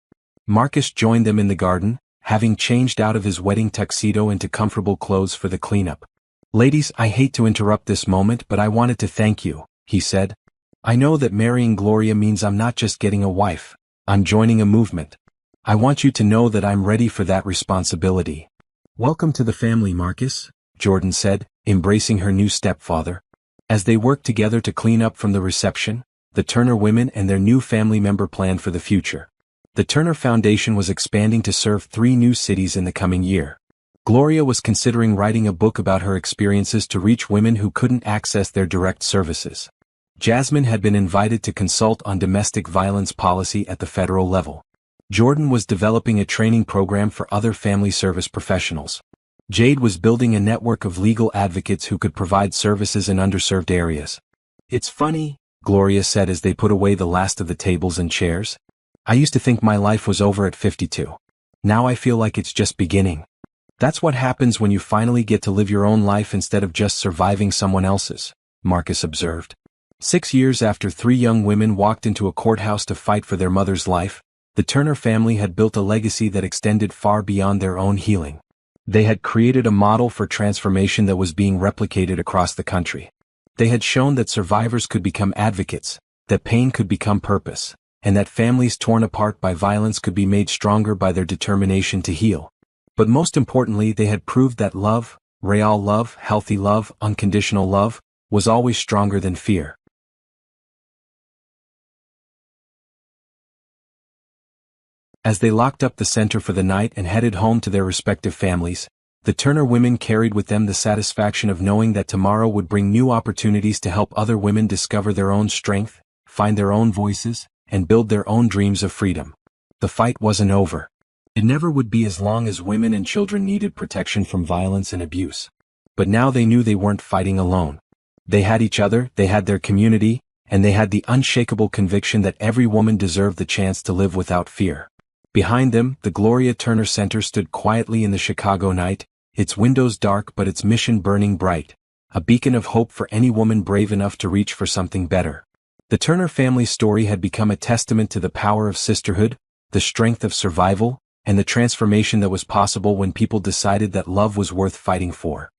Marcus joined them in the garden, having changed out of his wedding tuxedo into comfortable clothes for the cleanup. "Ladies, I hate to interrupt this moment, but I wanted to thank you," he said. "I know that marrying Gloria means I'm not just getting a wife, I'm joining a movement. I want you to know that I'm ready for that responsibility." "Welcome to the family, Marcus," Jordan said, embracing her new stepfather. As they worked together to clean up from the reception, the Turner women and their new family member planned for the future. The Turner Foundation was expanding to serve 3 new cities in the coming year. Gloria was considering writing a book about her experiences to reach women who couldn't access their direct services. Jasmine had been invited to consult on domestic violence policy at the federal level. Jordan was developing a training program for other family service professionals. Jade was building a network of legal advocates who could provide services in underserved areas. "It's funny," Gloria said as they put away the last of the tables and chairs. "I used to think my life was over at 52. Now I feel like it's just beginning." "That's what happens when you finally get to live your own life instead of just surviving someone else's," Marcus observed. 6 years after 3 young women walked into a courthouse to fight for their mother's life, the Turner family had built a legacy that extended far beyond their own healing. They had created a model for transformation that was being replicated across the country. They had shown that survivors could become advocates, that pain could become purpose, and that families torn apart by violence could be made stronger by their determination to heal. But most importantly, they had proved that love, real love, healthy love, unconditional love, was always stronger than fear. As they locked up the center for the night and headed home to their respective families, the Turner women carried with them the satisfaction of knowing that tomorrow would bring new opportunities to help other women discover their own strength, find their own voices, and build their own dreams of freedom. The fight wasn't over. It never would be as long as women and children needed protection from violence and abuse. But now they knew they weren't fighting alone. They had each other, they had their community, and they had the unshakable conviction that every woman deserved the chance to live without fear. Behind them, the Gloria Turner Center stood quietly in the Chicago night, its windows dark but its mission burning bright, a beacon of hope for any woman brave enough to reach for something better. The Turner family story had become a testament to the power of sisterhood, the strength of survival, and the transformation that was possible when people decided that love was worth fighting for.